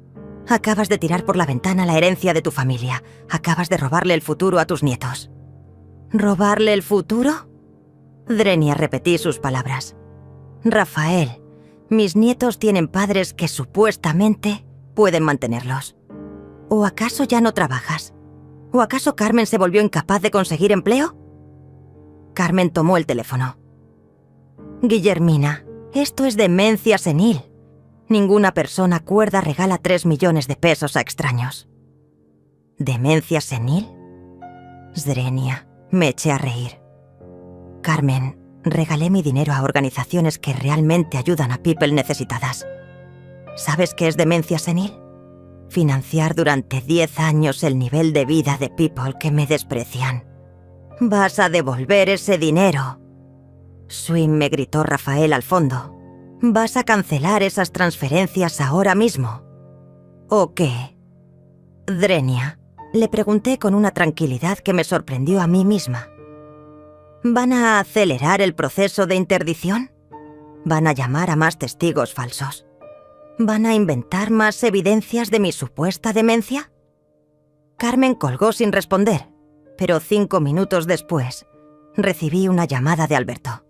Speaker 1: Acabas de tirar por la ventana la herencia de tu familia. Acabas de robarle el futuro a tus nietos. ¿Robarle el futuro? Drenia repetí sus palabras. Rafael, mis nietos tienen padres que supuestamente pueden mantenerlos. ¿O acaso ya no trabajas? ¿O acaso Carmen se volvió incapaz de conseguir empleo? Carmen tomó el teléfono. Guillermina, esto es demencia senil. Ninguna persona cuerda regala 3 millones de pesos a extraños. ¿Demencia senil? Drenia, me eché a reír. Carmen, regalé mi dinero a organizaciones que realmente ayudan a people necesitadas. ¿Sabes qué es demencia senil? Financiar durante 10 años el nivel de vida de people que me desprecian. Vas a devolver ese dinero. Swing, me gritó Rafael al fondo. ¿Vas a cancelar esas transferencias ahora mismo? ¿O qué? Drenia, le pregunté con una tranquilidad que me sorprendió a mí misma. ¿Van a acelerar el proceso de interdición? ¿Van a llamar a más testigos falsos? ¿Van a inventar más evidencias de mi supuesta demencia? Carmen colgó sin responder, pero 5 minutos después recibí una llamada de Alberto.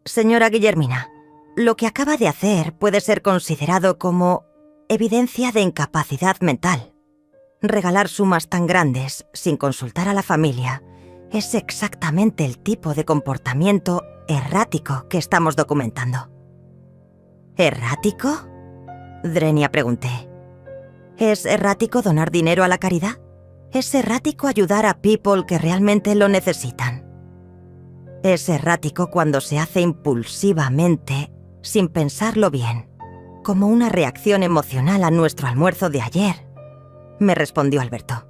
Speaker 1: Señora Guillermina, lo que acaba de hacer puede ser considerado como evidencia de incapacidad mental. Regalar sumas tan grandes sin consultar a la familia es exactamente el tipo de comportamiento errático que estamos documentando. ¿Errático? Drenia pregunté. ¿Es errático donar dinero a la caridad? ¿Es errático ayudar a people que realmente lo necesitan? Es errático cuando se hace impulsivamente, sin pensarlo bien, como una reacción emocional a nuestro almuerzo de ayer, me respondió Alberto.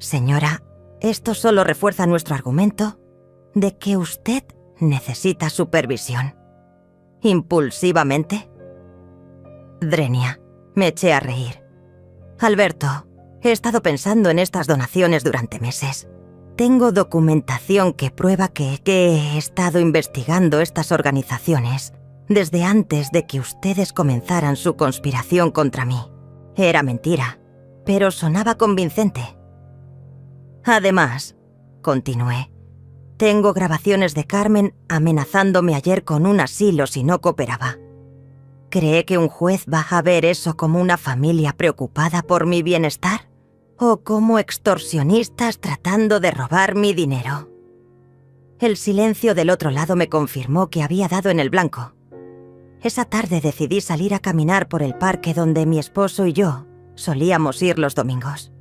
Speaker 1: Señora, esto solo refuerza nuestro argumento de que usted necesita supervisión. ¿Impulsivamente? Drenia, me eché a reír. Alberto, he estado pensando en estas donaciones durante meses. Tengo documentación que prueba que he estado investigando estas organizaciones desde antes de que ustedes comenzaran su conspiración contra mí. Era mentira, pero sonaba convincente. Además, continué, tengo grabaciones de Carmen amenazándome ayer con un asilo si no cooperaba. ¿Cree que un juez va a ver eso como una familia preocupada por mi bienestar? ¿O como extorsionistas tratando de robar mi dinero? El silencio del otro lado me confirmó que había dado en el blanco. Esa tarde decidí salir a caminar por el parque donde mi esposo y yo solíamos ir los domingos.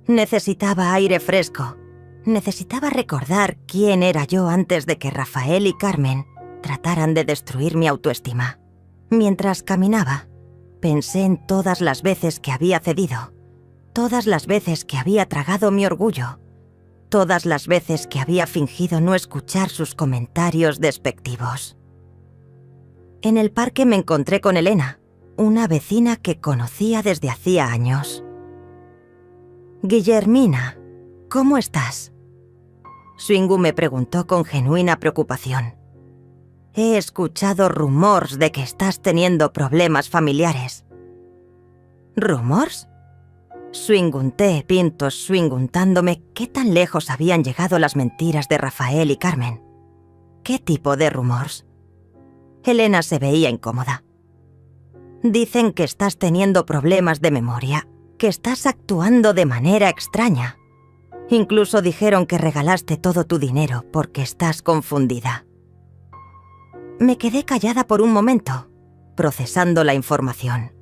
Speaker 1: Necesitaba aire fresco. Necesitaba recordar quién era yo antes de que Rafael y Carmen trataran de destruir mi autoestima. Mientras caminaba, pensé en todas las veces que había cedido, todas las veces que había tragado mi orgullo, todas las veces que había fingido no escuchar sus comentarios despectivos. En el parque me encontré con Elena, una vecina que conocía desde hacía años. Guillermina, ¿cómo estás? Swingu me preguntó con genuina preocupación. He escuchado rumores de que estás teniendo problemas familiares. ¿Rumores? Swingunté pintos swinguntándome qué tan lejos habían llegado las mentiras de Rafael y Carmen. ¿Qué tipo de rumores? Elena se veía incómoda. Dicen que estás teniendo problemas de memoria, que estás actuando de manera extraña. Incluso dijeron que regalaste todo tu dinero porque estás confundida. Me quedé callada por un momento, procesando la información.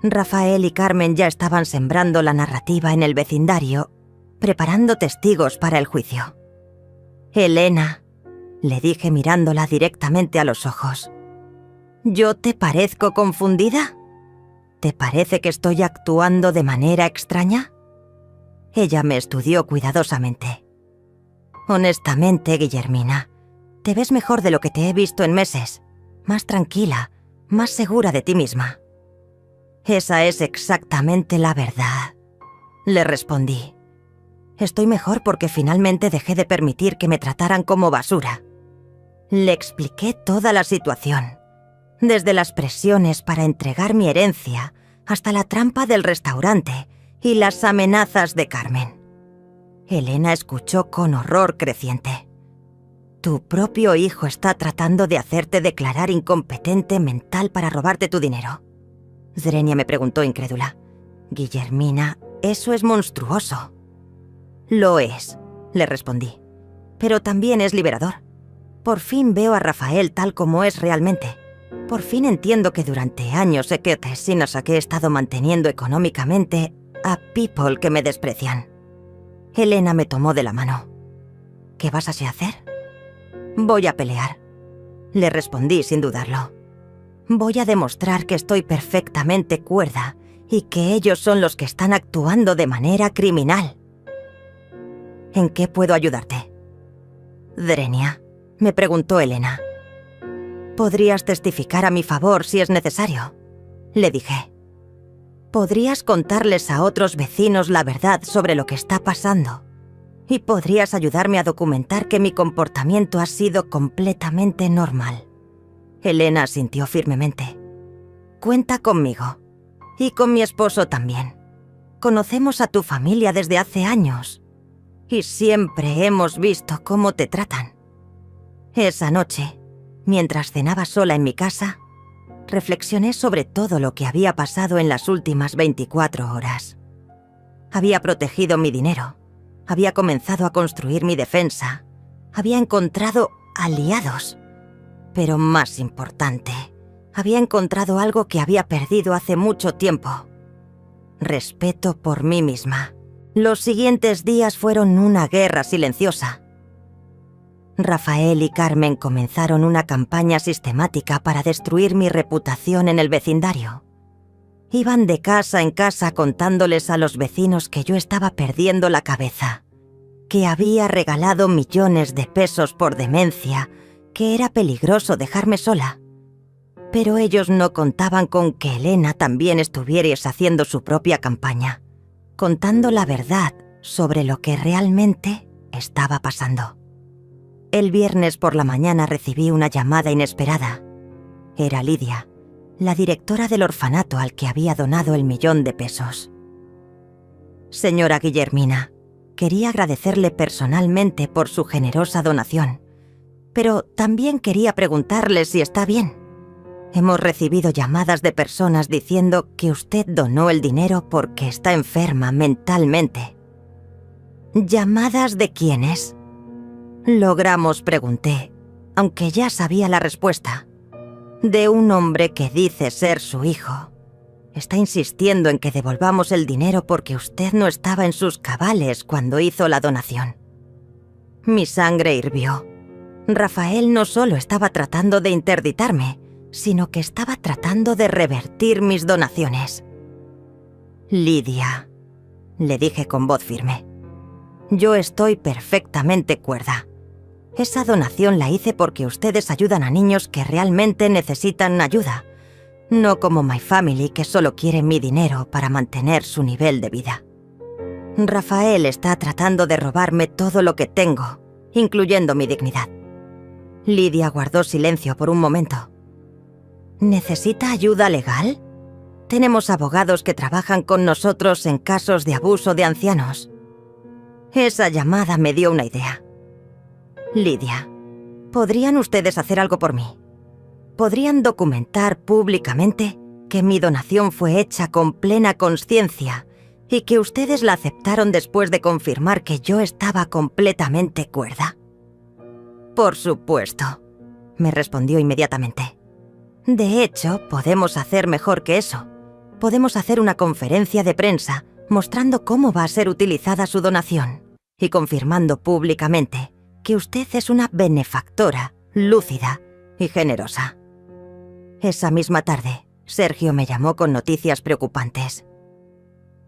Speaker 1: Rafael y Carmen ya estaban sembrando la narrativa en el vecindario, preparando testigos para el juicio. Elena, le dije mirándola directamente a los ojos. ¿Yo te parezco confundida? ¿Te parece que estoy actuando de manera extraña? Ella me estudió cuidadosamente. Honestamente, Guillermina, te ves mejor de lo que te he visto en meses. Más tranquila, más segura de ti misma. Esa es exactamente la verdad, le respondí. Estoy mejor porque finalmente dejé de permitir que me trataran como basura. Le expliqué toda la situación, desde las presiones para entregar mi herencia hasta la trampa del restaurante y las amenazas de Carmen. Elena escuchó con horror creciente. Tu propio hijo está tratando de hacerte declarar incompetente mental para robarte tu dinero. Zrenia me preguntó incrédula. Guillermina, eso es monstruoso. Lo es, le respondí. Pero también es liberador. Por fin veo a Rafael tal como es realmente. Por fin entiendo que durante años he estado manteniendo económicamente a people que me desprecian. Elena me tomó de la mano. ¿Qué vas a hacer? Voy a pelear. Le respondí sin dudarlo. Voy a demostrar que estoy perfectamente cuerda y que ellos son los que están actuando de manera criminal. ¿En qué puedo ayudarte? Zrenia, me preguntó Elena. ¿Podrías testificar a mi favor si es necesario? Le dije. ¿Podrías contarles a otros vecinos la verdad sobre lo que está pasando? Y podrías ayudarme a documentar que mi comportamiento ha sido completamente normal. Elena asintió firmemente. Cuenta conmigo. Y con mi esposo también. Conocemos a tu familia desde hace años. Y siempre hemos visto cómo te tratan. Esa noche, mientras cenaba sola en mi casa, reflexioné sobre todo lo que había pasado en las últimas 24 horas. Había protegido mi dinero, había comenzado a construir mi defensa, había encontrado aliados. Pero más importante, había encontrado algo que había perdido hace mucho tiempo. Respeto por mí misma. Los siguientes días fueron una guerra silenciosa. Rafael y Carmen comenzaron una campaña sistemática para destruir mi reputación en el vecindario. Iban de casa en casa contándoles a los vecinos que yo estaba perdiendo la cabeza, que había regalado millones de pesos por demencia, que era peligroso dejarme sola. Pero ellos no contaban con que Elena también estuviera haciendo su propia campaña, contando la verdad sobre lo que realmente estaba pasando. El viernes por la mañana recibí una llamada inesperada. Era Lidia, la directora del orfanato al que había donado el $1.000.000. Señora Guillermina, quería agradecerle personalmente por su generosa donación, pero también quería preguntarle si está bien. Hemos recibido llamadas de personas diciendo que usted donó el dinero porque está enferma mentalmente. ¿Llamadas de quiénes? Logramos, pregunté, aunque ya sabía la respuesta. De un hombre que dice ser su hijo. Está insistiendo en que devolvamos el dinero porque usted no estaba en sus cabales cuando hizo la donación. Mi sangre hirvió. Rafael no solo estaba tratando de interditarme, sino que estaba tratando de revertir mis donaciones. Lidia, le dije con voz firme, yo estoy perfectamente cuerda. Esa donación la hice porque ustedes ayudan a niños que realmente necesitan ayuda, no como My Family, que solo quiere mi dinero para mantener su nivel de vida. Rafael está tratando de robarme todo lo que tengo, incluyendo mi dignidad. Lidia guardó silencio por un momento. ¿Necesita ayuda legal? Tenemos abogados que trabajan con nosotros en casos de abuso de ancianos. Esa llamada me dio una idea. Lidia, ¿podrían ustedes hacer algo por mí? ¿Podrían documentar públicamente que mi donación fue hecha con plena conciencia y que ustedes la aceptaron después de confirmar que yo estaba completamente cuerda? Por supuesto, me respondió inmediatamente. De hecho, podemos hacer mejor que eso. Podemos hacer una conferencia de prensa mostrando cómo va a ser utilizada su donación y confirmando públicamente que usted es una benefactora, lúcida y generosa. Esa misma tarde, Sergio me llamó con noticias preocupantes.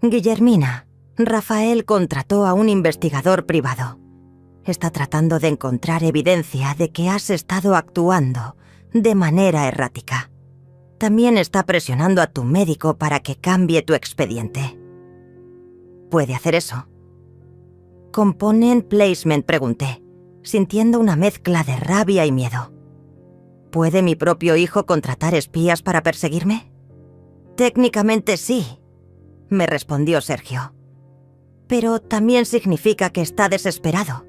Speaker 1: Guillermina, Rafael contrató a un investigador privado. Está tratando de encontrar evidencia de que has estado actuando de manera errática. También está presionando a tu médico para que cambie tu expediente. ¿Puede hacer eso? ¿Component placement?, pregunté, sintiendo una mezcla de rabia y miedo. ¿Puede mi propio hijo contratar espías para perseguirme? Técnicamente sí, me respondió Sergio. Pero también significa que está desesperado.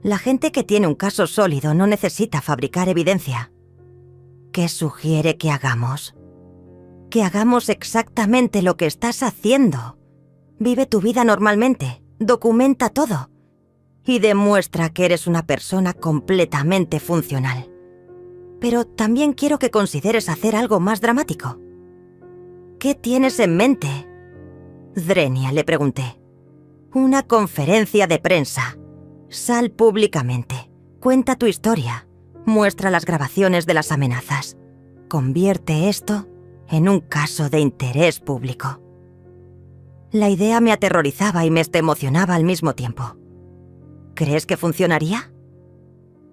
Speaker 1: La gente que tiene un caso sólido no necesita fabricar evidencia. ¿Qué sugiere que hagamos? Que hagamos exactamente lo que estás haciendo. Vive tu vida normalmente, documenta todo y demuestra que eres una persona completamente funcional. Pero también quiero que consideres hacer algo más dramático. ¿Qué tienes en mente? Drenia, le pregunté. Una conferencia de prensa. Sal públicamente. Cuenta tu historia. Muestra las grabaciones de las amenazas. Convierte esto en un caso de interés público. La idea me aterrorizaba y me emocionaba al mismo tiempo. ¿Crees que funcionaría?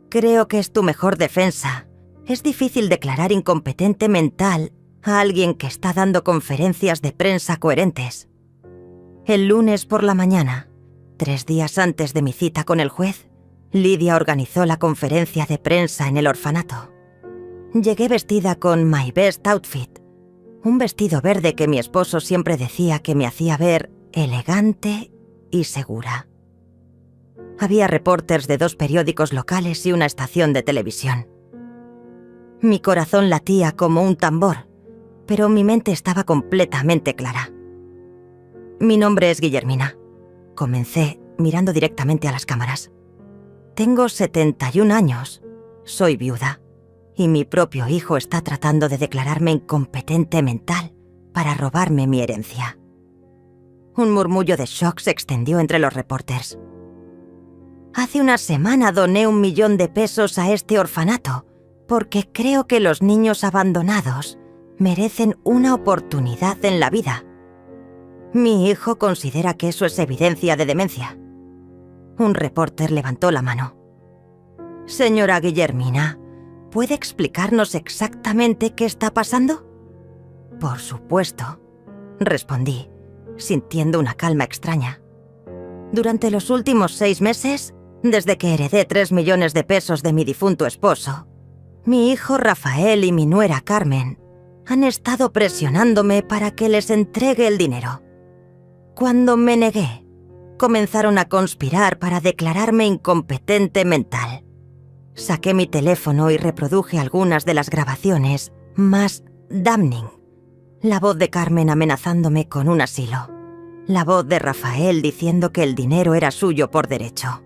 Speaker 1: Creo que es tu mejor defensa. Es difícil declarar incompetente mental a alguien que está dando conferencias de prensa coherentes. El lunes por la mañana, 3 días antes de mi cita con el juez, Lidia organizó la conferencia de prensa en el orfanato. Llegué vestida con my best outfit, un vestido verde que mi esposo siempre decía que me hacía ver elegante y segura. Había reporters de 2 periódicos locales y una estación de televisión. Mi corazón latía como un tambor, pero mi mente estaba completamente clara. Mi nombre es Guillermina. Comencé mirando directamente a las cámaras. Tengo 71 años, soy viuda, y mi propio hijo está tratando de declararme incompetente mental para robarme mi herencia. Un murmullo de shock se extendió entre los reporters. Hace una semana doné 1 millón de pesos a este orfanato porque creo que los niños abandonados merecen una oportunidad en la vida. Mi hijo considera que eso es evidencia de demencia. Un reporter levantó la mano. Señora Guillermina, ¿puede explicarnos exactamente qué está pasando? Por supuesto, respondí, sintiendo una calma extraña. Durante los últimos 6 meses, desde que heredé 3 millones de pesos de mi difunto esposo, mi hijo Rafael y mi nuera Carmen han estado presionándome para que les entregue el dinero. Cuando me negué, comenzaron a conspirar para declararme incompetente mental. Saqué mi teléfono y reproduje algunas de las grabaciones más damning. La voz de Carmen amenazándome con un asilo. La voz de Rafael diciendo que el dinero era suyo por derecho.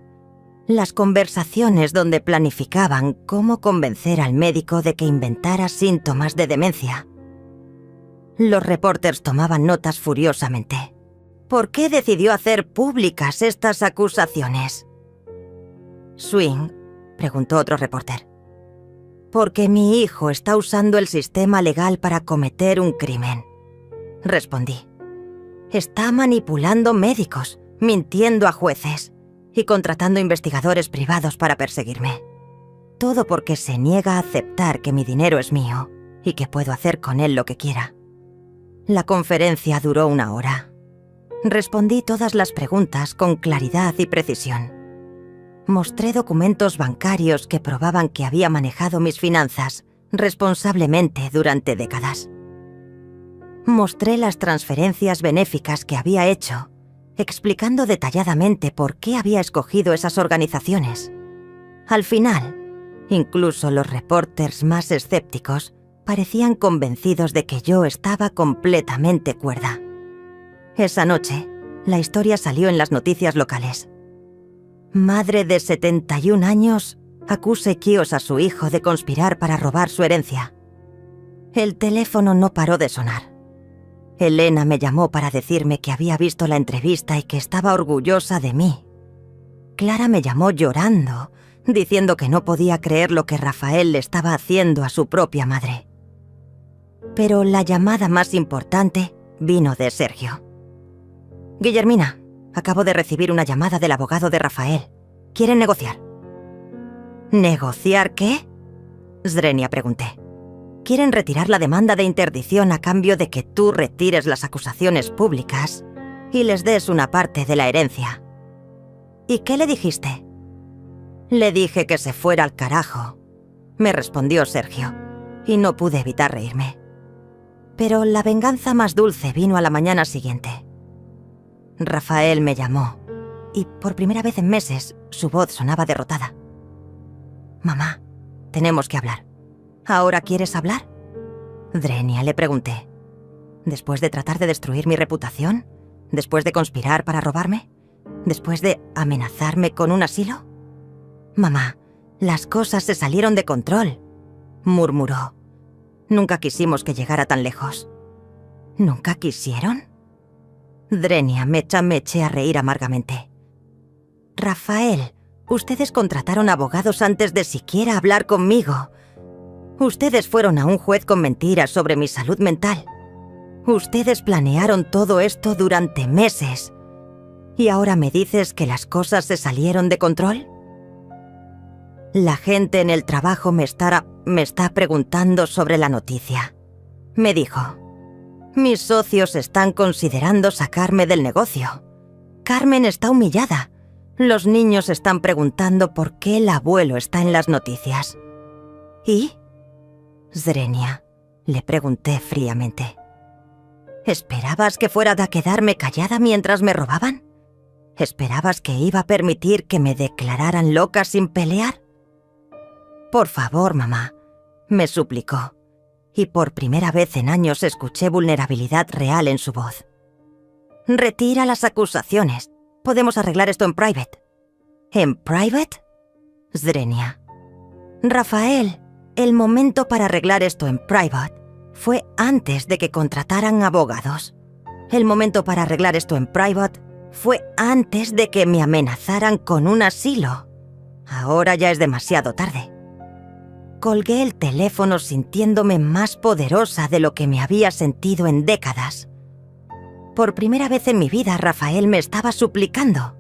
Speaker 1: Las conversaciones donde planificaban cómo convencer al médico de que inventara síntomas de demencia. Los reporters tomaban notas furiosamente. ¿Por qué decidió hacer públicas estas acusaciones? Swing, preguntó otro reporter. Porque mi hijo está usando el sistema legal para cometer un crimen, respondí. Está manipulando médicos, mintiendo a jueces y contratando investigadores privados para perseguirme. Todo porque se niega a aceptar que mi dinero es mío y que puedo hacer con él lo que quiera. La conferencia duró 1 hora. Respondí todas las preguntas con claridad y precisión. Mostré documentos bancarios que probaban que había manejado mis finanzas responsablemente durante décadas. Mostré las transferencias benéficas que había hecho, explicando detalladamente por qué había escogido esas organizaciones. Al final, incluso los reporters más escépticos parecían convencidos de que yo estaba completamente cuerda. Esa noche, la historia salió en las noticias locales. Madre de 71 años acusa equíos a su hijo de conspirar para robar su herencia. El teléfono no paró de sonar. Elena me llamó para decirme que había visto la entrevista y que estaba orgullosa de mí. Clara me llamó llorando, diciendo que no podía creer lo que Rafael le estaba haciendo a su propia madre. Pero la llamada más importante vino de Sergio. «Guillermina, acabo de recibir una llamada del abogado de Rafael. Quieren negociar». «¿Negociar qué?», Zrenia pregunté. «Quieren retirar la demanda de interdición a cambio de que tú retires las acusaciones públicas y les des una parte de la herencia». «¿Y qué le dijiste?». «Le dije que se fuera al carajo», me respondió Sergio, y no pude evitar reírme. Pero la venganza más dulce vino a la mañana siguiente. Rafael me llamó, y por primera vez en meses su voz sonaba derrotada. «Mamá, tenemos que hablar». «¿Ahora quieres hablar?». «Zrenia», le pregunté. «¿Después de tratar de destruir mi reputación? ¿Después de conspirar para robarme? ¿Después de amenazarme con un asilo?». «Mamá, las cosas se salieron de control», murmuró. «Nunca quisimos que llegara tan lejos». «¿Nunca quisieron?». Zrenia me eché a reír amargamente. «Rafael, ustedes contrataron abogados antes de siquiera hablar conmigo. Ustedes fueron a un juez con mentiras sobre mi salud mental. Ustedes planearon todo esto durante meses. ¿Y ahora me dices que las cosas se salieron de control?». «La gente en el trabajo me está preguntando sobre la noticia», me dijo. «Mis socios están considerando sacarme del negocio. Carmen está humillada. Los niños están preguntando por qué el abuelo está en las noticias». «¿Y?». «Zrenia», le pregunté fríamente. «¿Esperabas que fuera a quedarme callada mientras me robaban? ¿Esperabas que iba a permitir que me declararan loca sin pelear?». «Por favor, mamá», me suplicó, y por primera vez en años escuché vulnerabilidad real en su voz. «Retira las acusaciones. Podemos arreglar esto en private». «¿En private?». «Zrenia». «Rafael, el momento para arreglar esto en private fue antes de que contrataran abogados. El momento para arreglar esto en private fue antes de que me amenazaran con un asilo. Ahora ya es demasiado tarde». Colgué el teléfono sintiéndome más poderosa de lo que me había sentido en décadas. Por primera vez en mi vida, Rafael me estaba suplicando.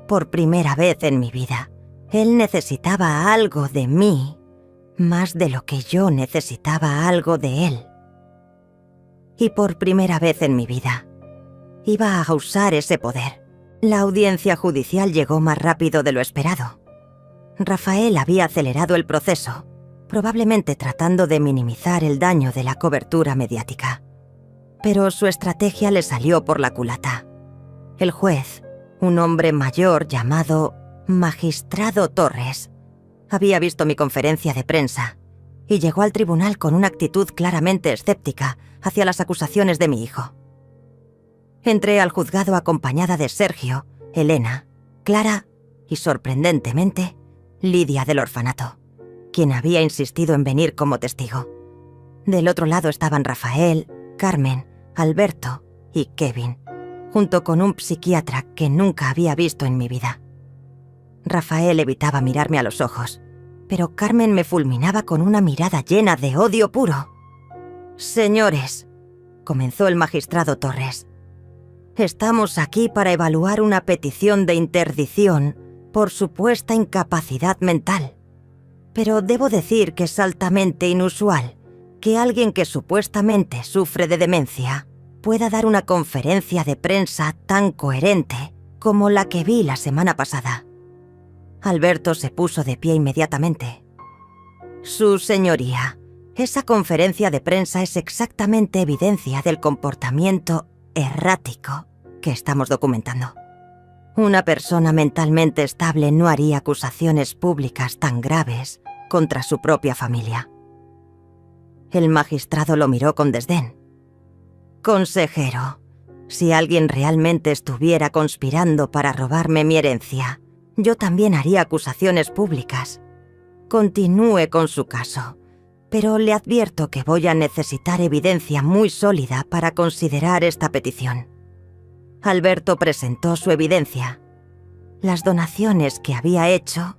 Speaker 1: Por primera vez en mi vida, él necesitaba algo de mí, más de lo que yo necesitaba algo de él. Y por primera vez en mi vida, iba a usar ese poder. La audiencia judicial llegó más rápido de lo esperado. Rafael había acelerado el proceso, probablemente tratando de minimizar el daño de la cobertura mediática. Pero su estrategia le salió por la culata. El juez, un hombre mayor llamado Magistrado Torres, había visto mi conferencia de prensa y llegó al tribunal con una actitud claramente escéptica hacia las acusaciones de mi hijo. Entré al juzgado acompañada de Sergio, Elena, Clara y, sorprendentemente, Lidia del orfanato, quien había insistido en venir como testigo. Del otro lado estaban Rafael, Carmen, Alberto y Kevin, junto con un psiquiatra que nunca había visto en mi vida. Rafael evitaba mirarme a los ojos, pero Carmen me fulminaba con una mirada llena de odio puro. «Señores», comenzó el magistrado Torres, «estamos aquí para evaluar una petición de interdición por supuesta incapacidad mental. Pero debo decir que es altamente inusual que alguien que supuestamente sufre de demencia pueda dar una conferencia de prensa tan coherente como la que vi la semana pasada». Alberto se puso de pie inmediatamente. «Su señoría, esa conferencia de prensa es exactamente evidencia del comportamiento errático que estamos documentando. Una persona mentalmente estable no haría acusaciones públicas tan graves contra su propia familia». El magistrado lo miró con desdén. «Consejero, si alguien realmente estuviera conspirando para robarme mi herencia, yo también haría acusaciones públicas. Continúe con su caso, pero le advierto que voy a necesitar evidencia muy sólida para considerar esta petición». Alberto presentó su evidencia. Las donaciones que había hecho,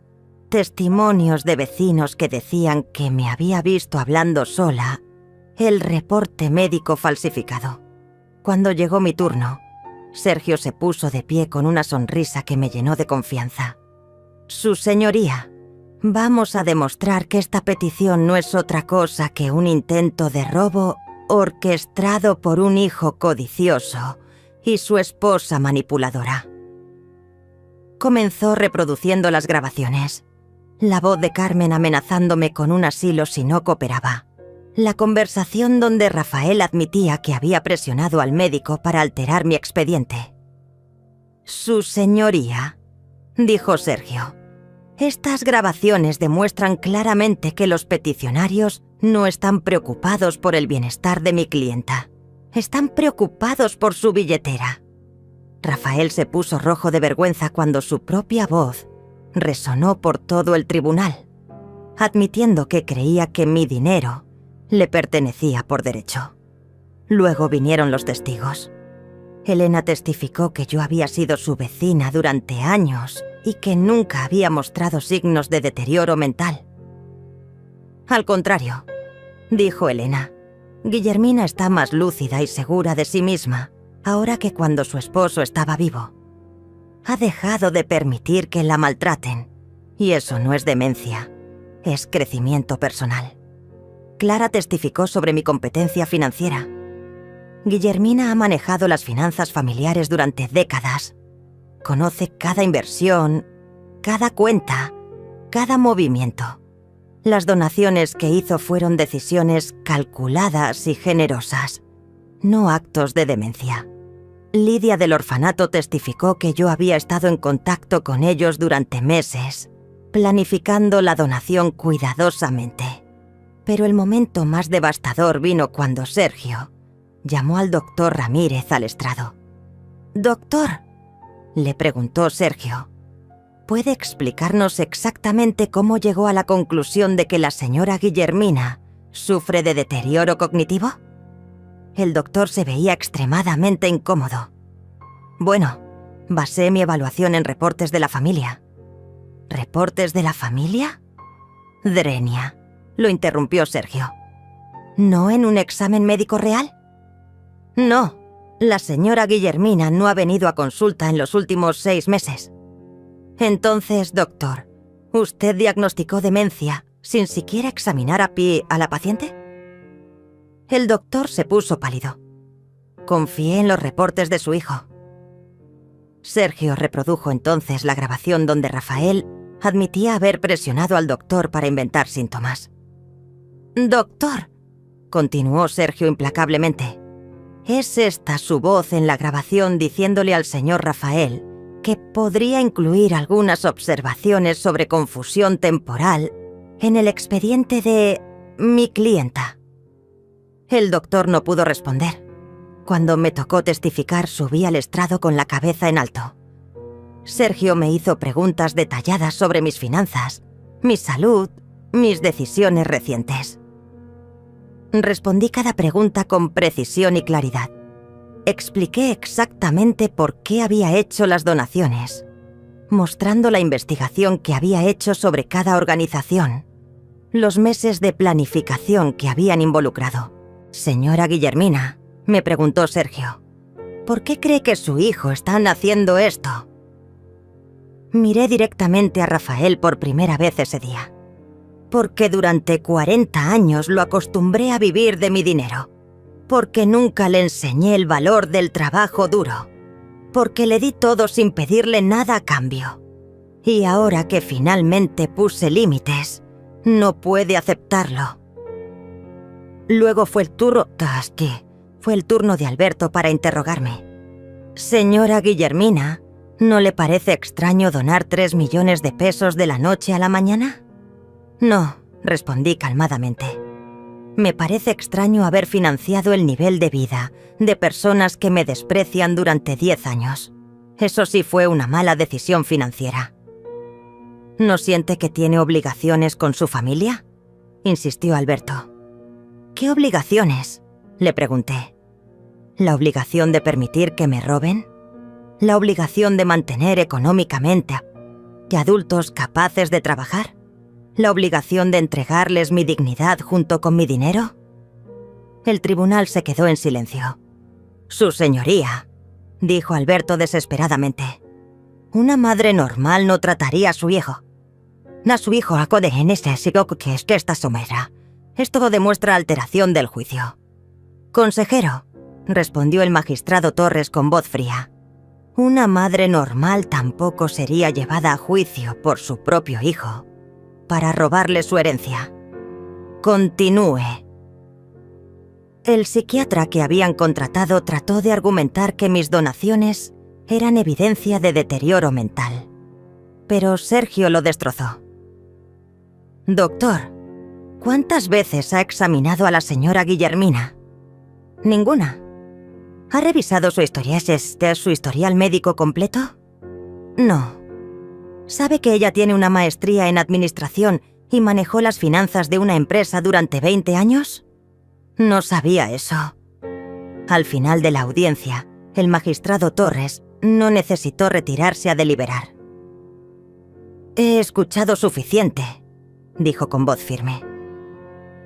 Speaker 1: testimonios de vecinos que decían que me había visto hablando sola, el reporte médico falsificado. Cuando llegó mi turno, Sergio se puso de pie con una sonrisa que me llenó de confianza. Su señoría, vamos a demostrar que esta petición no es otra cosa que un intento de robo orquestado por un hijo codicioso y su esposa manipuladora. Comenzó reproduciendo las grabaciones. La voz de Carmen amenazándome con un asilo si no cooperaba. La conversación donde Rafael admitía que había presionado al médico para alterar mi expediente. Su señoría, dijo Sergio, estas grabaciones demuestran claramente que los peticionarios no están preocupados por el bienestar de mi clienta. Están preocupados por su billetera. Rafael se puso rojo de vergüenza cuando su propia voz resonó por todo el tribunal, admitiendo que creía que mi dinero le pertenecía por derecho. Luego vinieron los testigos. Elena testificó que yo había sido su vecina durante años y que nunca había mostrado signos de deterioro mental. Al contrario, dijo Elena, Guillermina está más lúcida y segura de sí misma ahora que cuando su esposo estaba vivo. Ha dejado de permitir que la maltraten, y eso no es demencia, es crecimiento personal. Clara testificó sobre mi competencia financiera. Guillermina ha manejado las finanzas familiares durante décadas. Conoce cada inversión, cada cuenta, cada movimiento. Las donaciones que hizo fueron decisiones calculadas y generosas, no actos de demencia. Lidia del orfanato testificó que yo había estado en contacto con ellos durante meses, planificando la donación cuidadosamente. Pero el momento más devastador vino cuando Sergio llamó al doctor Ramírez al estrado. «Doctor», le preguntó Sergio, ¿puede explicarnos exactamente cómo llegó a la conclusión de que la señora Guillermina sufre de deterioro cognitivo? El doctor se veía extremadamente incómodo. Bueno, basé mi evaluación en reportes de la familia. ¿Reportes de la familia? Drenia, lo interrumpió Sergio. ¿No en un examen médico real? No, la señora Guillermina no ha venido a consulta en los últimos 6 meses. Entonces, doctor, ¿usted diagnosticó demencia sin siquiera examinar a pie a la paciente? El doctor se puso pálido. Confié en los reportes de su hijo. Sergio reprodujo entonces la grabación donde Rafael admitía haber presionado al doctor para inventar síntomas. «Doctor», continuó Sergio implacablemente, «¿es esta su voz en la grabación diciéndole al señor Rafael que podría incluir algunas observaciones sobre confusión temporal en el expediente de mi clienta?» El doctor no pudo responder. Cuando me tocó testificar, subí al estrado con la cabeza en alto. Sergio me hizo preguntas detalladas sobre mis finanzas, mi salud, mis decisiones recientes. Respondí cada pregunta con precisión y claridad. Expliqué exactamente por qué había hecho las donaciones, mostrando la investigación que había hecho sobre cada organización, los meses de planificación que habían involucrado. «Señora Guillermina», me preguntó Sergio, «¿por qué cree que su hijo está haciendo esto?» Miré directamente a Rafael por primera vez ese día. «Porque durante 40 años lo acostumbré a vivir de mi dinero. Porque nunca le enseñé el valor del trabajo duro. Porque le di todo sin pedirle nada a cambio. Y ahora que finalmente puse límites, no puede aceptarlo». Luego fue el turno de Alberto para interrogarme. «Señora Guillermina, ¿no le parece extraño donar 3 millones de pesos de la noche a la mañana?» «No», respondí calmadamente. «Me parece extraño haber financiado el nivel de vida de personas que me desprecian durante 10 años. Eso sí fue una mala decisión financiera». «¿No siente que tiene obligaciones con su familia?», insistió Alberto. «¿Qué obligaciones?», le pregunté. «¿La obligación de permitir que me roben? ¿La obligación de mantener económicamente? que adultos capaces de trabajar? ¿La obligación de entregarles mi dignidad junto con mi dinero? El tribunal se quedó en silencio. «Su señoría», dijo Alberto desesperadamente. «Una madre normal no trataría a su hijo. A su hijo acode en ese sigo que es que esta somera. Esto demuestra alteración del juicio». «Consejero», respondió el magistrado Torres con voz fría, «una madre normal tampoco sería llevada a juicio por su propio hijo para robarle su herencia. Continúe». El psiquiatra que habían contratado trató de argumentar que mis donaciones eran evidencia de deterioro mental. Pero Sergio lo destrozó. «Doctor, ¿cuántas veces ha examinado a la señora Guillermina?» «Ninguna». ¿Ha revisado su historial médico completo?» «No». ¿Sabe que ella tiene una maestría en administración y manejó las finanzas de una empresa durante 20 años? No sabía eso. Al final de la audiencia, el magistrado Torres no necesitó retirarse a deliberar. «He escuchado suficiente», dijo con voz firme.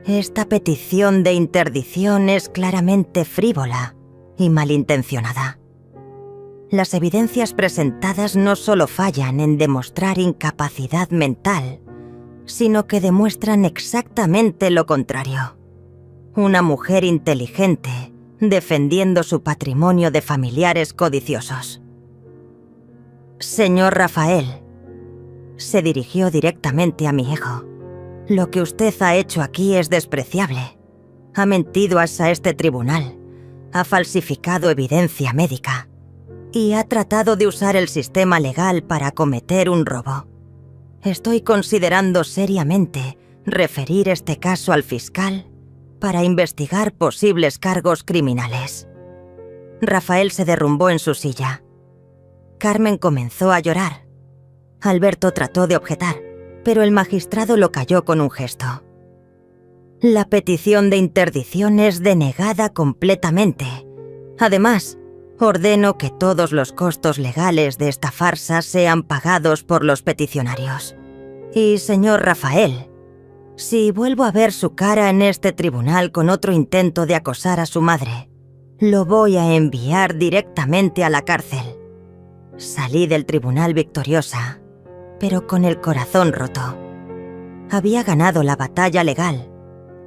Speaker 1: «Esta petición de interdicción es claramente frívola y malintencionada. Las evidencias presentadas no solo fallan en demostrar incapacidad mental, sino que demuestran exactamente lo contrario. Una mujer inteligente defendiendo su patrimonio de familiares codiciosos». «Señor Rafael», se dirigió directamente a mi hijo, «lo que usted ha hecho aquí es despreciable. Ha mentido a este tribunal, ha falsificado evidencia médica y ha tratado de usar el sistema legal para cometer un robo. Estoy considerando seriamente referir este caso al fiscal para investigar posibles cargos criminales». Rafael se derrumbó en su silla. Carmen comenzó a llorar. Alberto trató de objetar, pero el magistrado lo calló con un gesto. «La petición de interdicción es denegada completamente. Además, ordeno que todos los costos legales de esta farsa sean pagados por los peticionarios. Y, señor Rafael, si vuelvo a ver su cara en este tribunal con otro intento de acosar a su madre, lo voy a enviar directamente a la cárcel». Salí del tribunal victoriosa, pero con el corazón roto. Había ganado la batalla legal,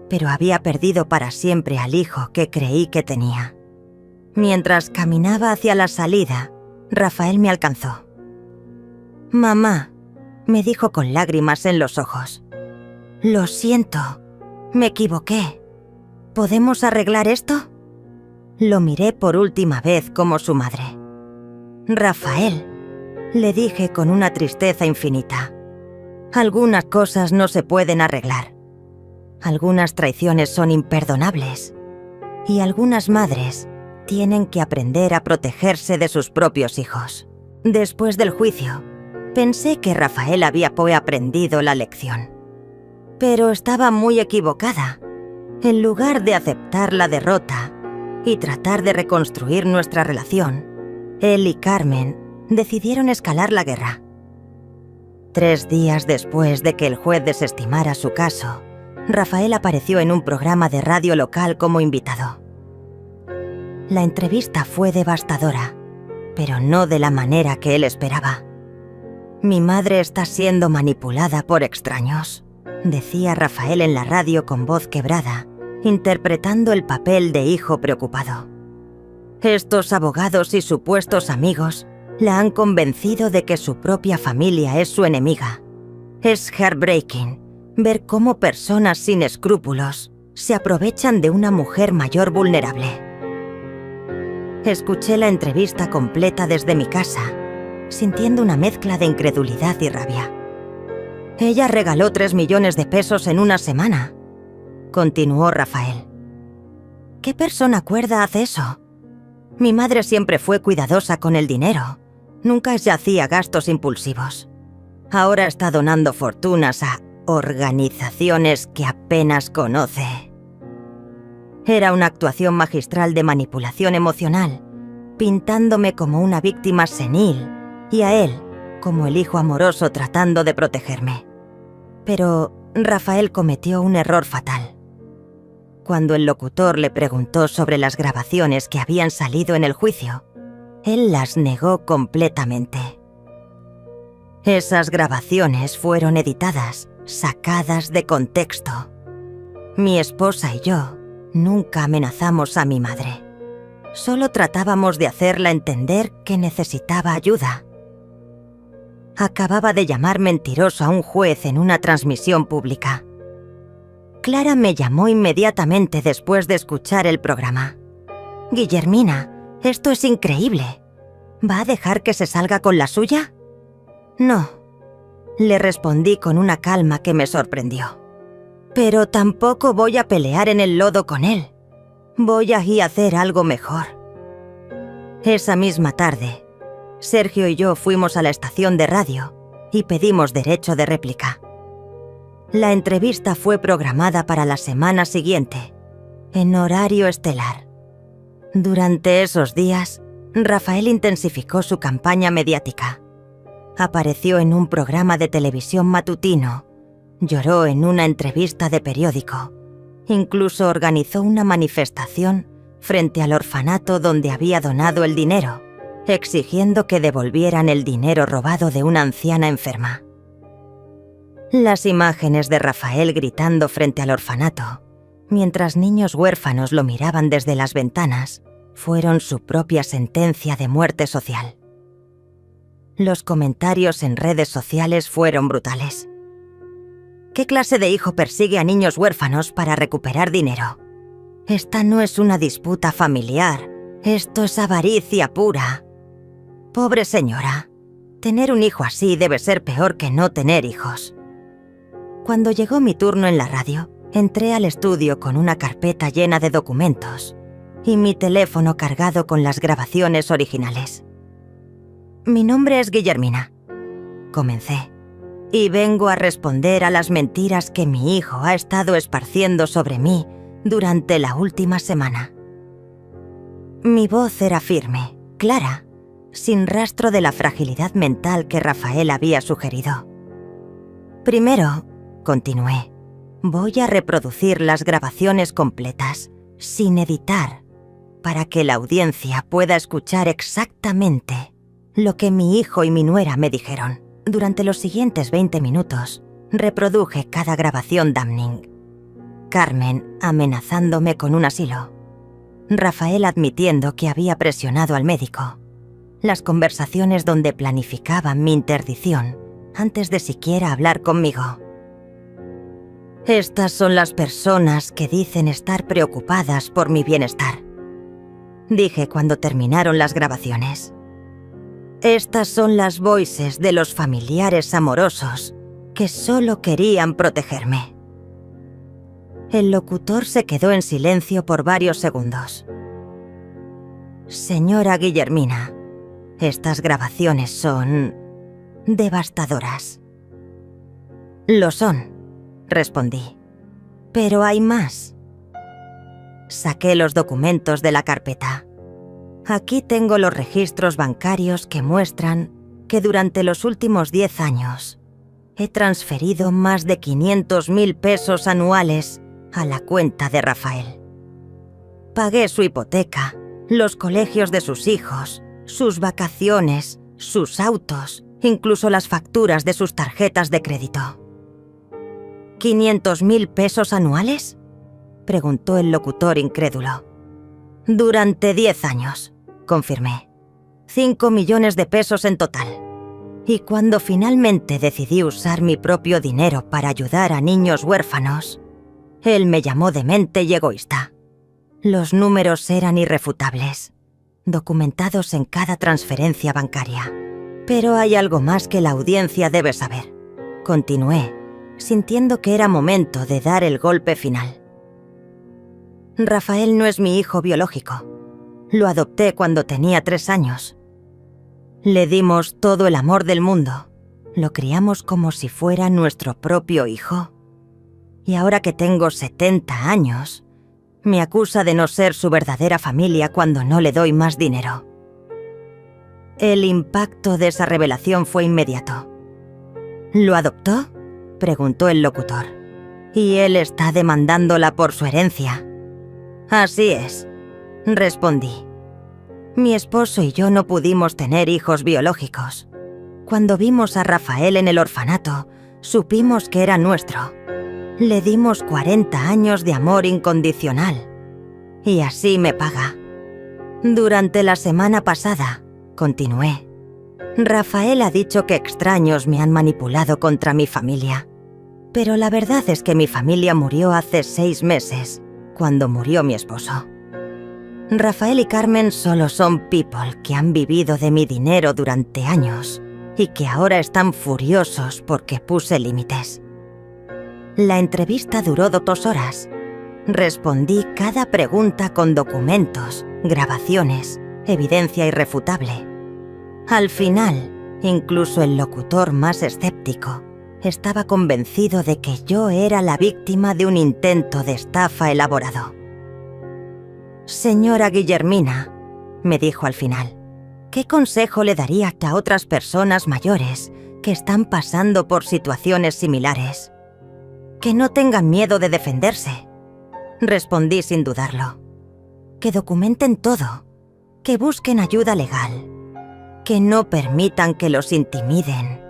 Speaker 1: pero había perdido para siempre al hijo que creí que tenía. Mientras caminaba hacia la salida, Rafael me alcanzó. «Mamá», me dijo con lágrimas en los ojos, «lo siento, me equivoqué. ¿Podemos arreglar esto?». Lo miré por última vez como su madre. «Rafael», le dije con una tristeza infinita, «algunas cosas no se pueden arreglar. Algunas traiciones son imperdonables. Y algunas madres tienen que aprender a protegerse de sus propios hijos». Después del juicio, pensé que Rafael había aprendido la lección. Pero estaba muy equivocada. En lugar de aceptar la derrota y tratar de reconstruir nuestra relación, él y Carmen decidieron escalar la guerra. 3 días después de que el juez desestimara su caso, Rafael apareció en un programa de radio local como invitado. La entrevista fue devastadora, pero no de la manera que él esperaba. «Mi madre está siendo manipulada por extraños», decía Rafael en la radio con voz quebrada, interpretando el papel de hijo preocupado. «Estos abogados y supuestos amigos la han convencido de que su propia familia es su enemiga. Es heartbreaking ver cómo personas sin escrúpulos se aprovechan de una mujer mayor vulnerable». Escuché la entrevista completa desde mi casa, sintiendo una mezcla de incredulidad y rabia. «Ella regaló 3 millones de pesos en una semana», continuó Rafael. «¿Qué persona cuerda hace eso? Mi madre siempre fue cuidadosa con el dinero. Nunca hacía gastos impulsivos. Ahora está donando fortunas a organizaciones que apenas conoce». Era una actuación magistral de manipulación emocional, pintándome como una víctima senil y a él como el hijo amoroso tratando de protegerme. Pero Rafael cometió un error fatal. Cuando el locutor le preguntó sobre las grabaciones que habían salido en el juicio, él las negó completamente. Esas grabaciones fueron editadas, sacadas de contexto. Mi esposa y yo nunca amenazamos a mi madre. Solo tratábamos de hacerla entender que necesitaba ayuda. Acababa de llamar mentiroso a un juez en una transmisión pública. Clara me llamó inmediatamente después de escuchar el programa. «Guillermina, esto es increíble. ¿Va a dejar que se salga con la suya?» «No», le respondí con una calma que me sorprendió. «Pero tampoco voy a pelear en el lodo con él. Voy a ir a hacer algo mejor». Esa misma tarde, Sergio y yo fuimos a la estación de radio y pedimos derecho de réplica. La entrevista fue programada para la semana siguiente, en horario estelar. Durante esos días, Rafael intensificó su campaña mediática. Apareció en un programa de televisión matutino, lloró en una entrevista de periódico, incluso organizó una manifestación frente al orfanato donde había donado el dinero, exigiendo que devolvieran el dinero robado de una anciana enferma. Las imágenes de Rafael gritando frente al orfanato, mientras niños huérfanos lo miraban desde las ventanas, fueron su propia sentencia de muerte social. Los comentarios en redes sociales fueron brutales. ¿Qué clase de hijo persigue a niños huérfanos para recuperar dinero? Esta no es una disputa familiar, esto es avaricia pura. Pobre señora, tener un hijo así debe ser peor que no tener hijos. Cuando llegó mi turno en la radio, entré al estudio con una carpeta llena de documentos y mi teléfono cargado con las grabaciones originales. «Mi nombre es Guillermina», comencé, «y vengo a responder a las mentiras que mi hijo ha estado esparciendo sobre mí durante la última semana». Mi voz era firme, clara, sin rastro de la fragilidad mental que Rafael había sugerido. «Primero», continué, «voy a reproducir las grabaciones completas, sin editar, para que la audiencia pueda escuchar exactamente lo que mi hijo y mi nuera me dijeron. Durante los siguientes 20 minutos, reproduje cada grabación damning. Carmen amenazándome con un asilo. Rafael admitiendo que había presionado al médico. Las conversaciones donde planificaban mi interdición antes de siquiera hablar conmigo. «Estas son las personas que dicen estar preocupadas por mi bienestar», dije cuando terminaron las grabaciones. «Estas son las voices de los familiares amorosos que solo querían protegerme». El locutor se quedó en silencio por varios segundos. «Señora Guillermina, estas grabaciones son devastadoras». «Lo son», respondí. «Pero hay más». Saqué los documentos de la carpeta. Aquí tengo los registros bancarios que muestran que durante los últimos 10 años he transferido más de 500.000 pesos anuales a la cuenta de Rafael. Pagué su hipoteca, los colegios de sus hijos, sus vacaciones, sus autos, incluso las facturas de sus tarjetas de crédito. ¿500.000 pesos anuales?, preguntó el locutor incrédulo. «Durante 10 años», confirmé. 5 millones de pesos en total. Y cuando finalmente decidí usar mi propio dinero para ayudar a niños huérfanos, él me llamó demente y egoísta. Los números eran irrefutables, documentados en cada transferencia bancaria. Pero hay algo más que la audiencia debe saber. Continué, sintiendo que era momento de dar el golpe final. Rafael no es mi hijo biológico. Lo adopté cuando tenía 3 años. Le dimos todo el amor del mundo. Lo criamos como si fuera nuestro propio hijo. Y ahora que tengo 70 años, me acusa de no ser su verdadera familia cuando no le doy más dinero. El impacto de esa revelación fue inmediato. ¿Lo adoptó?, preguntó el locutor. Y él está demandándola por su herencia. Así es, respondí. Mi esposo y yo no pudimos tener hijos biológicos. Cuando vimos a Rafael en el orfanato, supimos que era nuestro. Le dimos 40 años de amor incondicional. Y así me paga. Durante la semana pasada, continué, Rafael ha dicho que extraños me han manipulado contra mi familia. Pero la verdad es que mi familia murió hace 6 meses, cuando murió mi esposo. Rafael y Carmen solo son people que han vivido de mi dinero durante años y que ahora están furiosos porque puse límites. La entrevista duró 2 horas. Respondí cada pregunta con documentos, grabaciones, evidencia irrefutable. Al final, incluso el locutor más escéptico estaba convencido de que yo era la víctima de un intento de estafa elaborado. Señora Guillermina, me dijo al final, ¿qué consejo le daría a otras personas mayores que están pasando por situaciones similares? Que no tengan miedo de defenderse. Respondí sin dudarlo. Que documenten todo, que busquen ayuda legal, que no permitan que los intimiden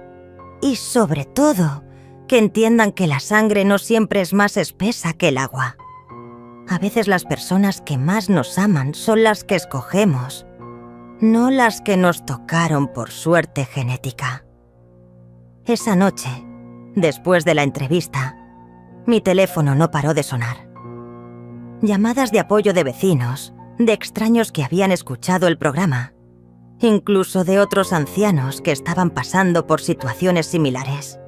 Speaker 1: y, sobre todo, que entiendan que la sangre no siempre es más espesa que el agua. A veces las personas que más nos aman son las que escogemos, no las que nos tocaron por suerte genética. Esa noche, después de la entrevista, mi teléfono no paró de sonar. Llamadas de apoyo de vecinos, de extraños que habían escuchado el programa, incluso de otros ancianos que estaban pasando por situaciones similares.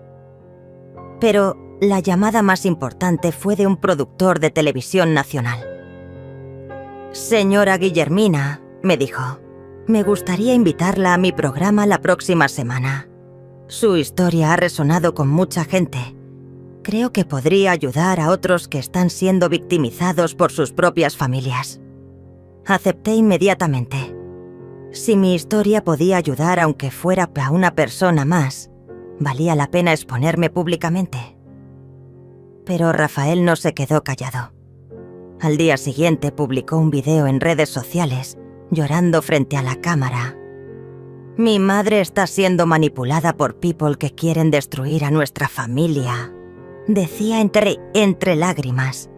Speaker 1: Pero la llamada más importante fue de un productor de televisión nacional. Señora Guillermina, me dijo, me gustaría invitarla a mi programa la próxima semana. Su historia ha resonado con mucha gente. Creo que podría ayudar a otros que están siendo victimizados por sus propias familias. Acepté inmediatamente. Si mi historia podía ayudar aunque fuera para una persona más, valía la pena exponerme públicamente. Pero Rafael no se quedó callado. Al día siguiente publicó un video en redes sociales, llorando frente a la cámara. Mi madre está siendo manipulada por people que quieren destruir a nuestra familia, decía entre lágrimas.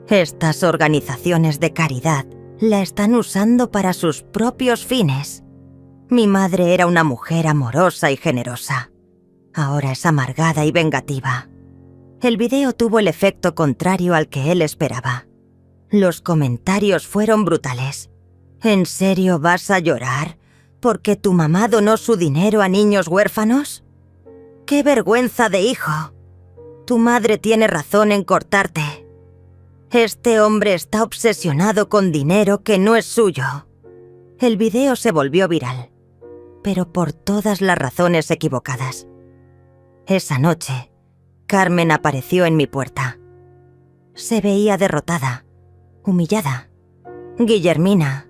Speaker 1: Estas organizaciones de caridad la están usando para sus propios fines. Mi madre era una mujer amorosa y generosa. Ahora es amargada y vengativa. El video tuvo el efecto contrario al que él esperaba. Los comentarios fueron brutales. ¿En serio vas a llorar porque tu mamá donó su dinero a niños huérfanos? ¡Qué vergüenza de hijo! Tu madre tiene razón en cortarte. Este hombre está obsesionado con dinero que no es suyo. El video se volvió viral, pero por todas las razones equivocadas. Esa noche, Carmen apareció en mi puerta. Se veía derrotada, humillada. Guillermina,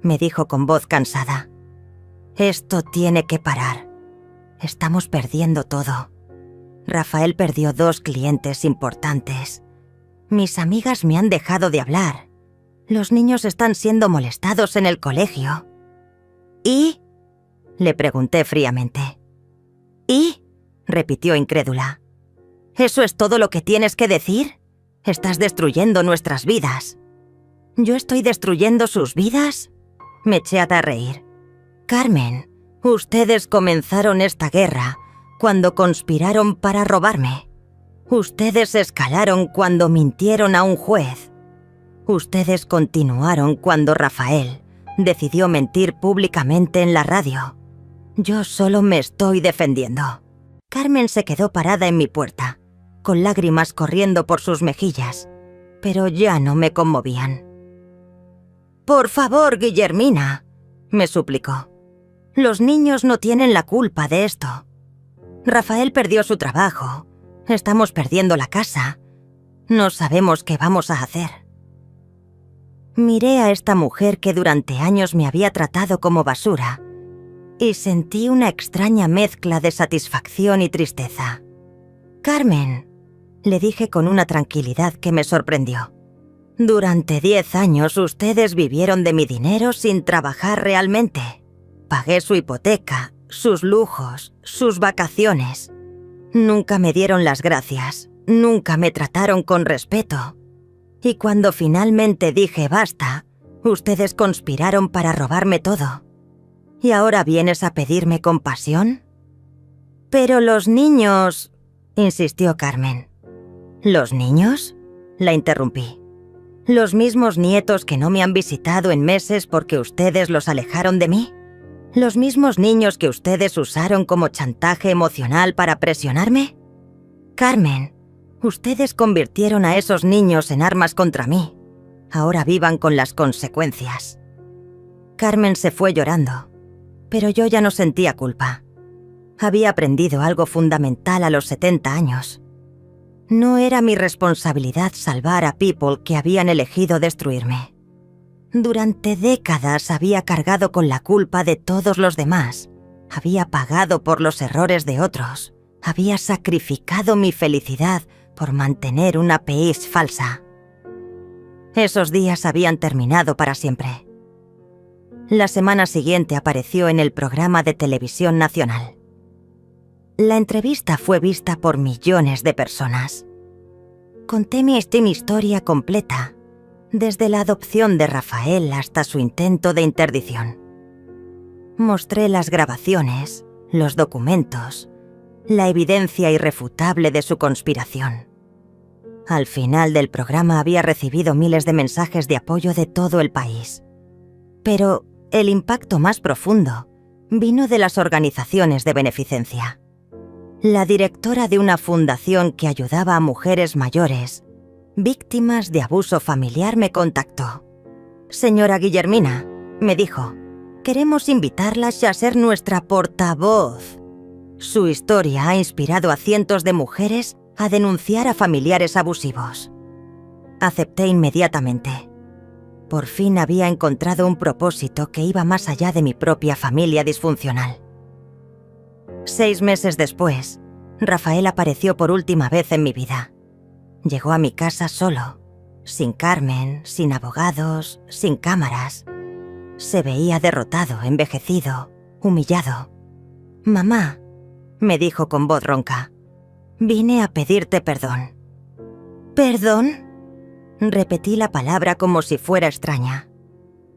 Speaker 1: me dijo con voz cansada, esto tiene que parar. Estamos perdiendo todo. Rafael perdió 2 clientes importantes. Mis amigas me han dejado de hablar. Los niños están siendo molestados en el colegio. ¿Y? Le pregunté fríamente. ¿Y? Repitió incrédula. ¿Eso es todo lo que tienes que decir? Estás destruyendo nuestras vidas. ¿Yo estoy destruyendo sus vidas? Me eché a reír. Carmen, ustedes comenzaron esta guerra cuando conspiraron para robarme. Ustedes escalaron cuando mintieron a un juez. Ustedes continuaron cuando Rafael decidió mentir públicamente en la radio. Yo solo me estoy defendiendo. Carmen se quedó parada en mi puerta, con lágrimas corriendo por sus mejillas, pero ya no me conmovían. «Por favor, Guillermina», me suplicó. «Los niños no tienen la culpa de esto. Rafael perdió su trabajo. Estamos perdiendo la casa. No sabemos qué vamos a hacer». Miré a esta mujer que durante años me había tratado como basura y sentí una extraña mezcla de satisfacción y tristeza. «Carmen», le dije con una tranquilidad que me sorprendió. «Durante 10 años ustedes vivieron de mi dinero sin trabajar realmente. Pagué su hipoteca, sus lujos, sus vacaciones. Nunca me dieron las gracias, nunca me trataron con respeto. Y cuando finalmente dije basta, ustedes conspiraron para robarme todo. ¿Y ahora vienes a pedirme compasión?» «Pero los niños», insistió Carmen. «¿Los niños?», la interrumpí. «¿Los mismos nietos que no me han visitado en meses porque ustedes los alejaron de mí? ¿Los mismos niños que ustedes usaron como chantaje emocional para presionarme? Carmen, ustedes convirtieron a esos niños en armas contra mí. Ahora vivan con las consecuencias». Carmen se fue llorando, pero yo ya no sentía culpa. Había aprendido algo fundamental a los 70 años. No era mi responsabilidad salvar a people que habían elegido destruirme. Durante décadas había cargado con la culpa de todos los demás. Había pagado por los errores de otros. Había sacrificado mi felicidad por mantener una paix falsa. Esos días habían terminado para siempre. La semana siguiente apareció en el programa de televisión nacional. La entrevista fue vista por millones de personas. Conté mi historia completa, desde la adopción de Rafael hasta su intento de interdición. Mostré las grabaciones, los documentos, la evidencia irrefutable de su conspiración. Al final del programa había recibido miles de mensajes de apoyo de todo el país. Pero el impacto más profundo vino de las organizaciones de beneficencia. La directora de una fundación que ayudaba a mujeres mayores, víctimas de abuso familiar, me contactó. «Señora Guillermina», me dijo, «queremos invitarla a ser nuestra portavoz. Su historia ha inspirado a cientos de mujeres a denunciar a familiares abusivos». Acepté inmediatamente. Por fin había encontrado un propósito que iba más allá de mi propia familia disfuncional. 6 meses después, Rafael apareció por última vez en mi vida. Llegó a mi casa solo, sin Carmen, sin abogados, sin cámaras. Se veía derrotado, envejecido, humillado. «Mamá», me dijo con voz ronca, «vine a pedirte perdón». «¿Perdón?», repetí la palabra como si fuera extraña.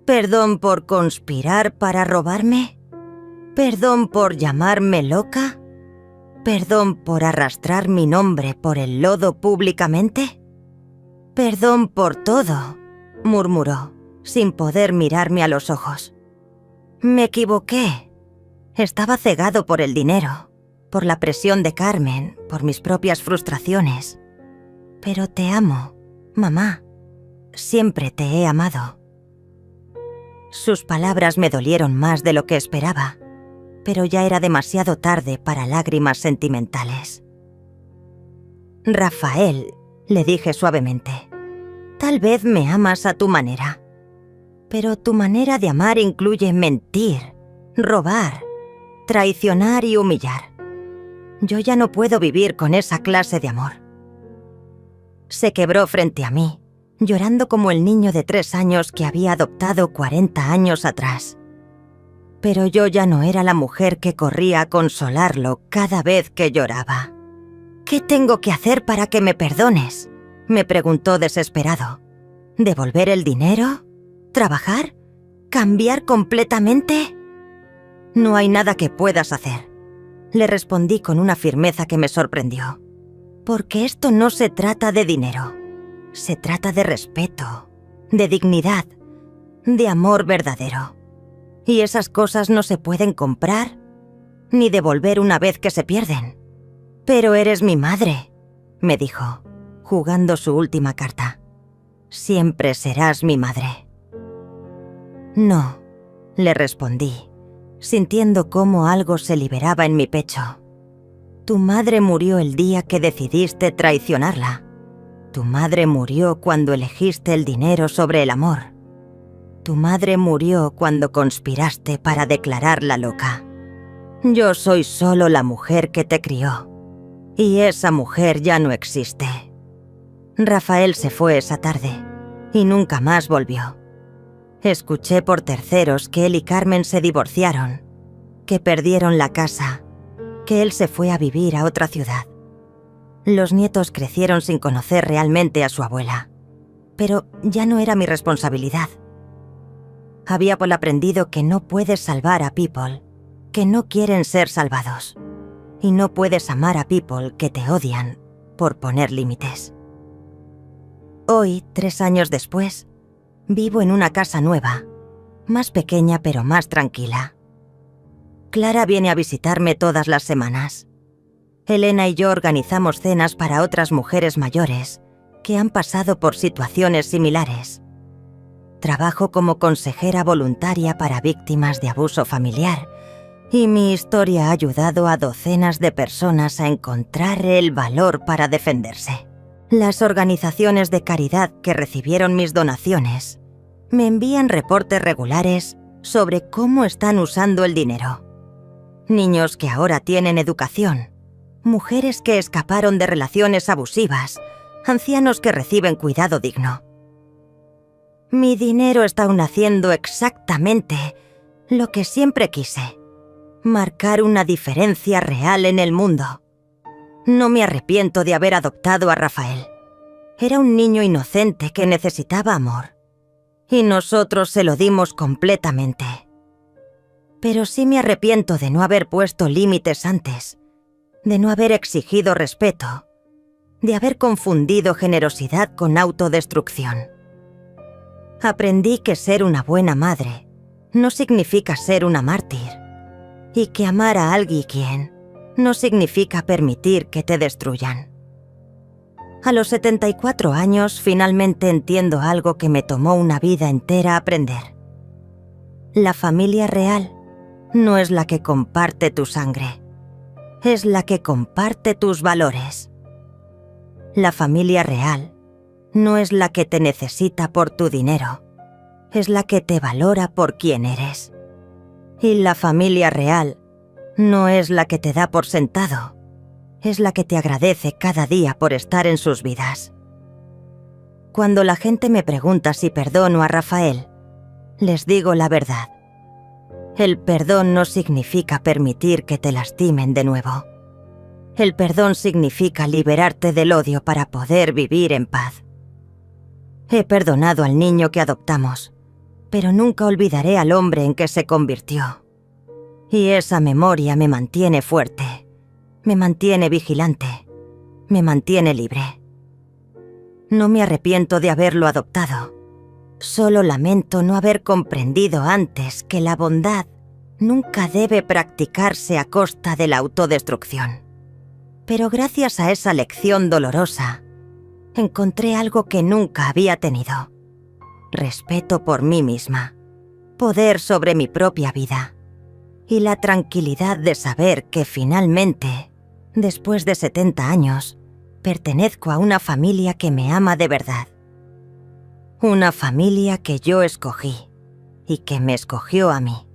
Speaker 1: «¿Perdón por conspirar para robarme? ¿Perdón por llamarme loca? ¿Perdón por arrastrar mi nombre por el lodo públicamente?» «Perdón por todo», murmuró, sin poder mirarme a los ojos. «Me equivoqué. Estaba cegado por el dinero, por la presión de Carmen, por mis propias frustraciones. Pero te amo, mamá. Siempre te he amado». Sus palabras me dolieron más de lo que esperaba, pero ya era demasiado tarde para lágrimas sentimentales. «Rafael», le dije suavemente, «tal vez me amas a tu manera, pero tu manera de amar incluye mentir, robar, traicionar y humillar. Yo ya no puedo vivir con esa clase de amor». Se quebró frente a mí, llorando como el niño de 3 años que había adoptado 40 años atrás. Pero yo ya no era la mujer que corría a consolarlo cada vez que lloraba. «¿Qué tengo que hacer para que me perdones?», me preguntó desesperado. «¿Devolver el dinero? ¿Trabajar? ¿Cambiar completamente?». «No hay nada que puedas hacer», le respondí con una firmeza que me sorprendió. «Porque esto no se trata de dinero. Se trata de respeto, de dignidad, de amor verdadero. Y esas cosas no se pueden comprar ni devolver una vez que se pierden». «Pero eres mi madre», me dijo, jugando su última carta. «Siempre serás mi madre». «No», le respondí, sintiendo cómo algo se liberaba en mi pecho. «Tu madre murió el día que decidiste traicionarla. Tu madre murió cuando elegiste el dinero sobre el amor. Tu madre murió cuando conspiraste para declararla loca». Yo soy solo la mujer que te crió. Y esa mujer ya no existe. Rafael se fue esa tarde y nunca más volvió. Escuché por terceros que él y Carmen se divorciaron, que perdieron la casa, que él se fue a vivir a otra ciudad. Los nietos crecieron sin conocer realmente a su abuela, pero ya no era mi responsabilidad. Había aprendido que no puedes salvar a people que no quieren ser salvados, y no puedes amar a people que te odian por poner límites. Hoy, 3 años después, vivo en una casa nueva, más pequeña pero más tranquila. Clara viene a visitarme todas las semanas. Elena y yo organizamos cenas para otras mujeres mayores que han pasado por situaciones similares. Trabajo como consejera voluntaria para víctimas de abuso familiar y mi historia ha ayudado a docenas de personas a encontrar el valor para defenderse. Las organizaciones de caridad que recibieron mis donaciones me envían reportes regulares sobre cómo están usando el dinero. Niños que ahora tienen educación, mujeres que escaparon de relaciones abusivas, ancianos que reciben cuidado digno. Mi dinero está aún haciendo exactamente lo que siempre quise: marcar una diferencia real en el mundo. No me arrepiento de haber adoptado a Rafael. Era un niño inocente que necesitaba amor, y nosotros se lo dimos completamente. Pero sí me arrepiento de no haber puesto límites antes, de no haber exigido respeto, de haber confundido generosidad con autodestrucción. Aprendí que ser una buena madre no significa ser una mártir, y que amar a alguien no significa permitir que te destruyan. A los 74 años finalmente entiendo algo que me tomó una vida entera aprender. La familia real no es la que comparte tu sangre, es la que comparte tus valores. La familia real no es la que te necesita por tu dinero, es la que te valora por quién eres. Y la familia real no es la que te da por sentado, es la que te agradece cada día por estar en sus vidas. Cuando la gente me pregunta si perdono a Rafael, les digo la verdad. El perdón no significa permitir que te lastimen de nuevo. El perdón significa liberarte del odio para poder vivir en paz. He perdonado al niño que adoptamos, pero nunca olvidaré al hombre en que se convirtió. Y esa memoria me mantiene fuerte, me mantiene vigilante, me mantiene libre. No me arrepiento de haberlo adoptado. Solo lamento no haber comprendido antes que la bondad nunca debe practicarse a costa de la autodestrucción. Pero gracias a esa lección dolorosa, encontré algo que nunca había tenido: respeto por mí misma, poder sobre mi propia vida y la tranquilidad de saber que finalmente, después de 70 años, pertenezco a una familia que me ama de verdad. Una familia que yo escogí y que me escogió a mí.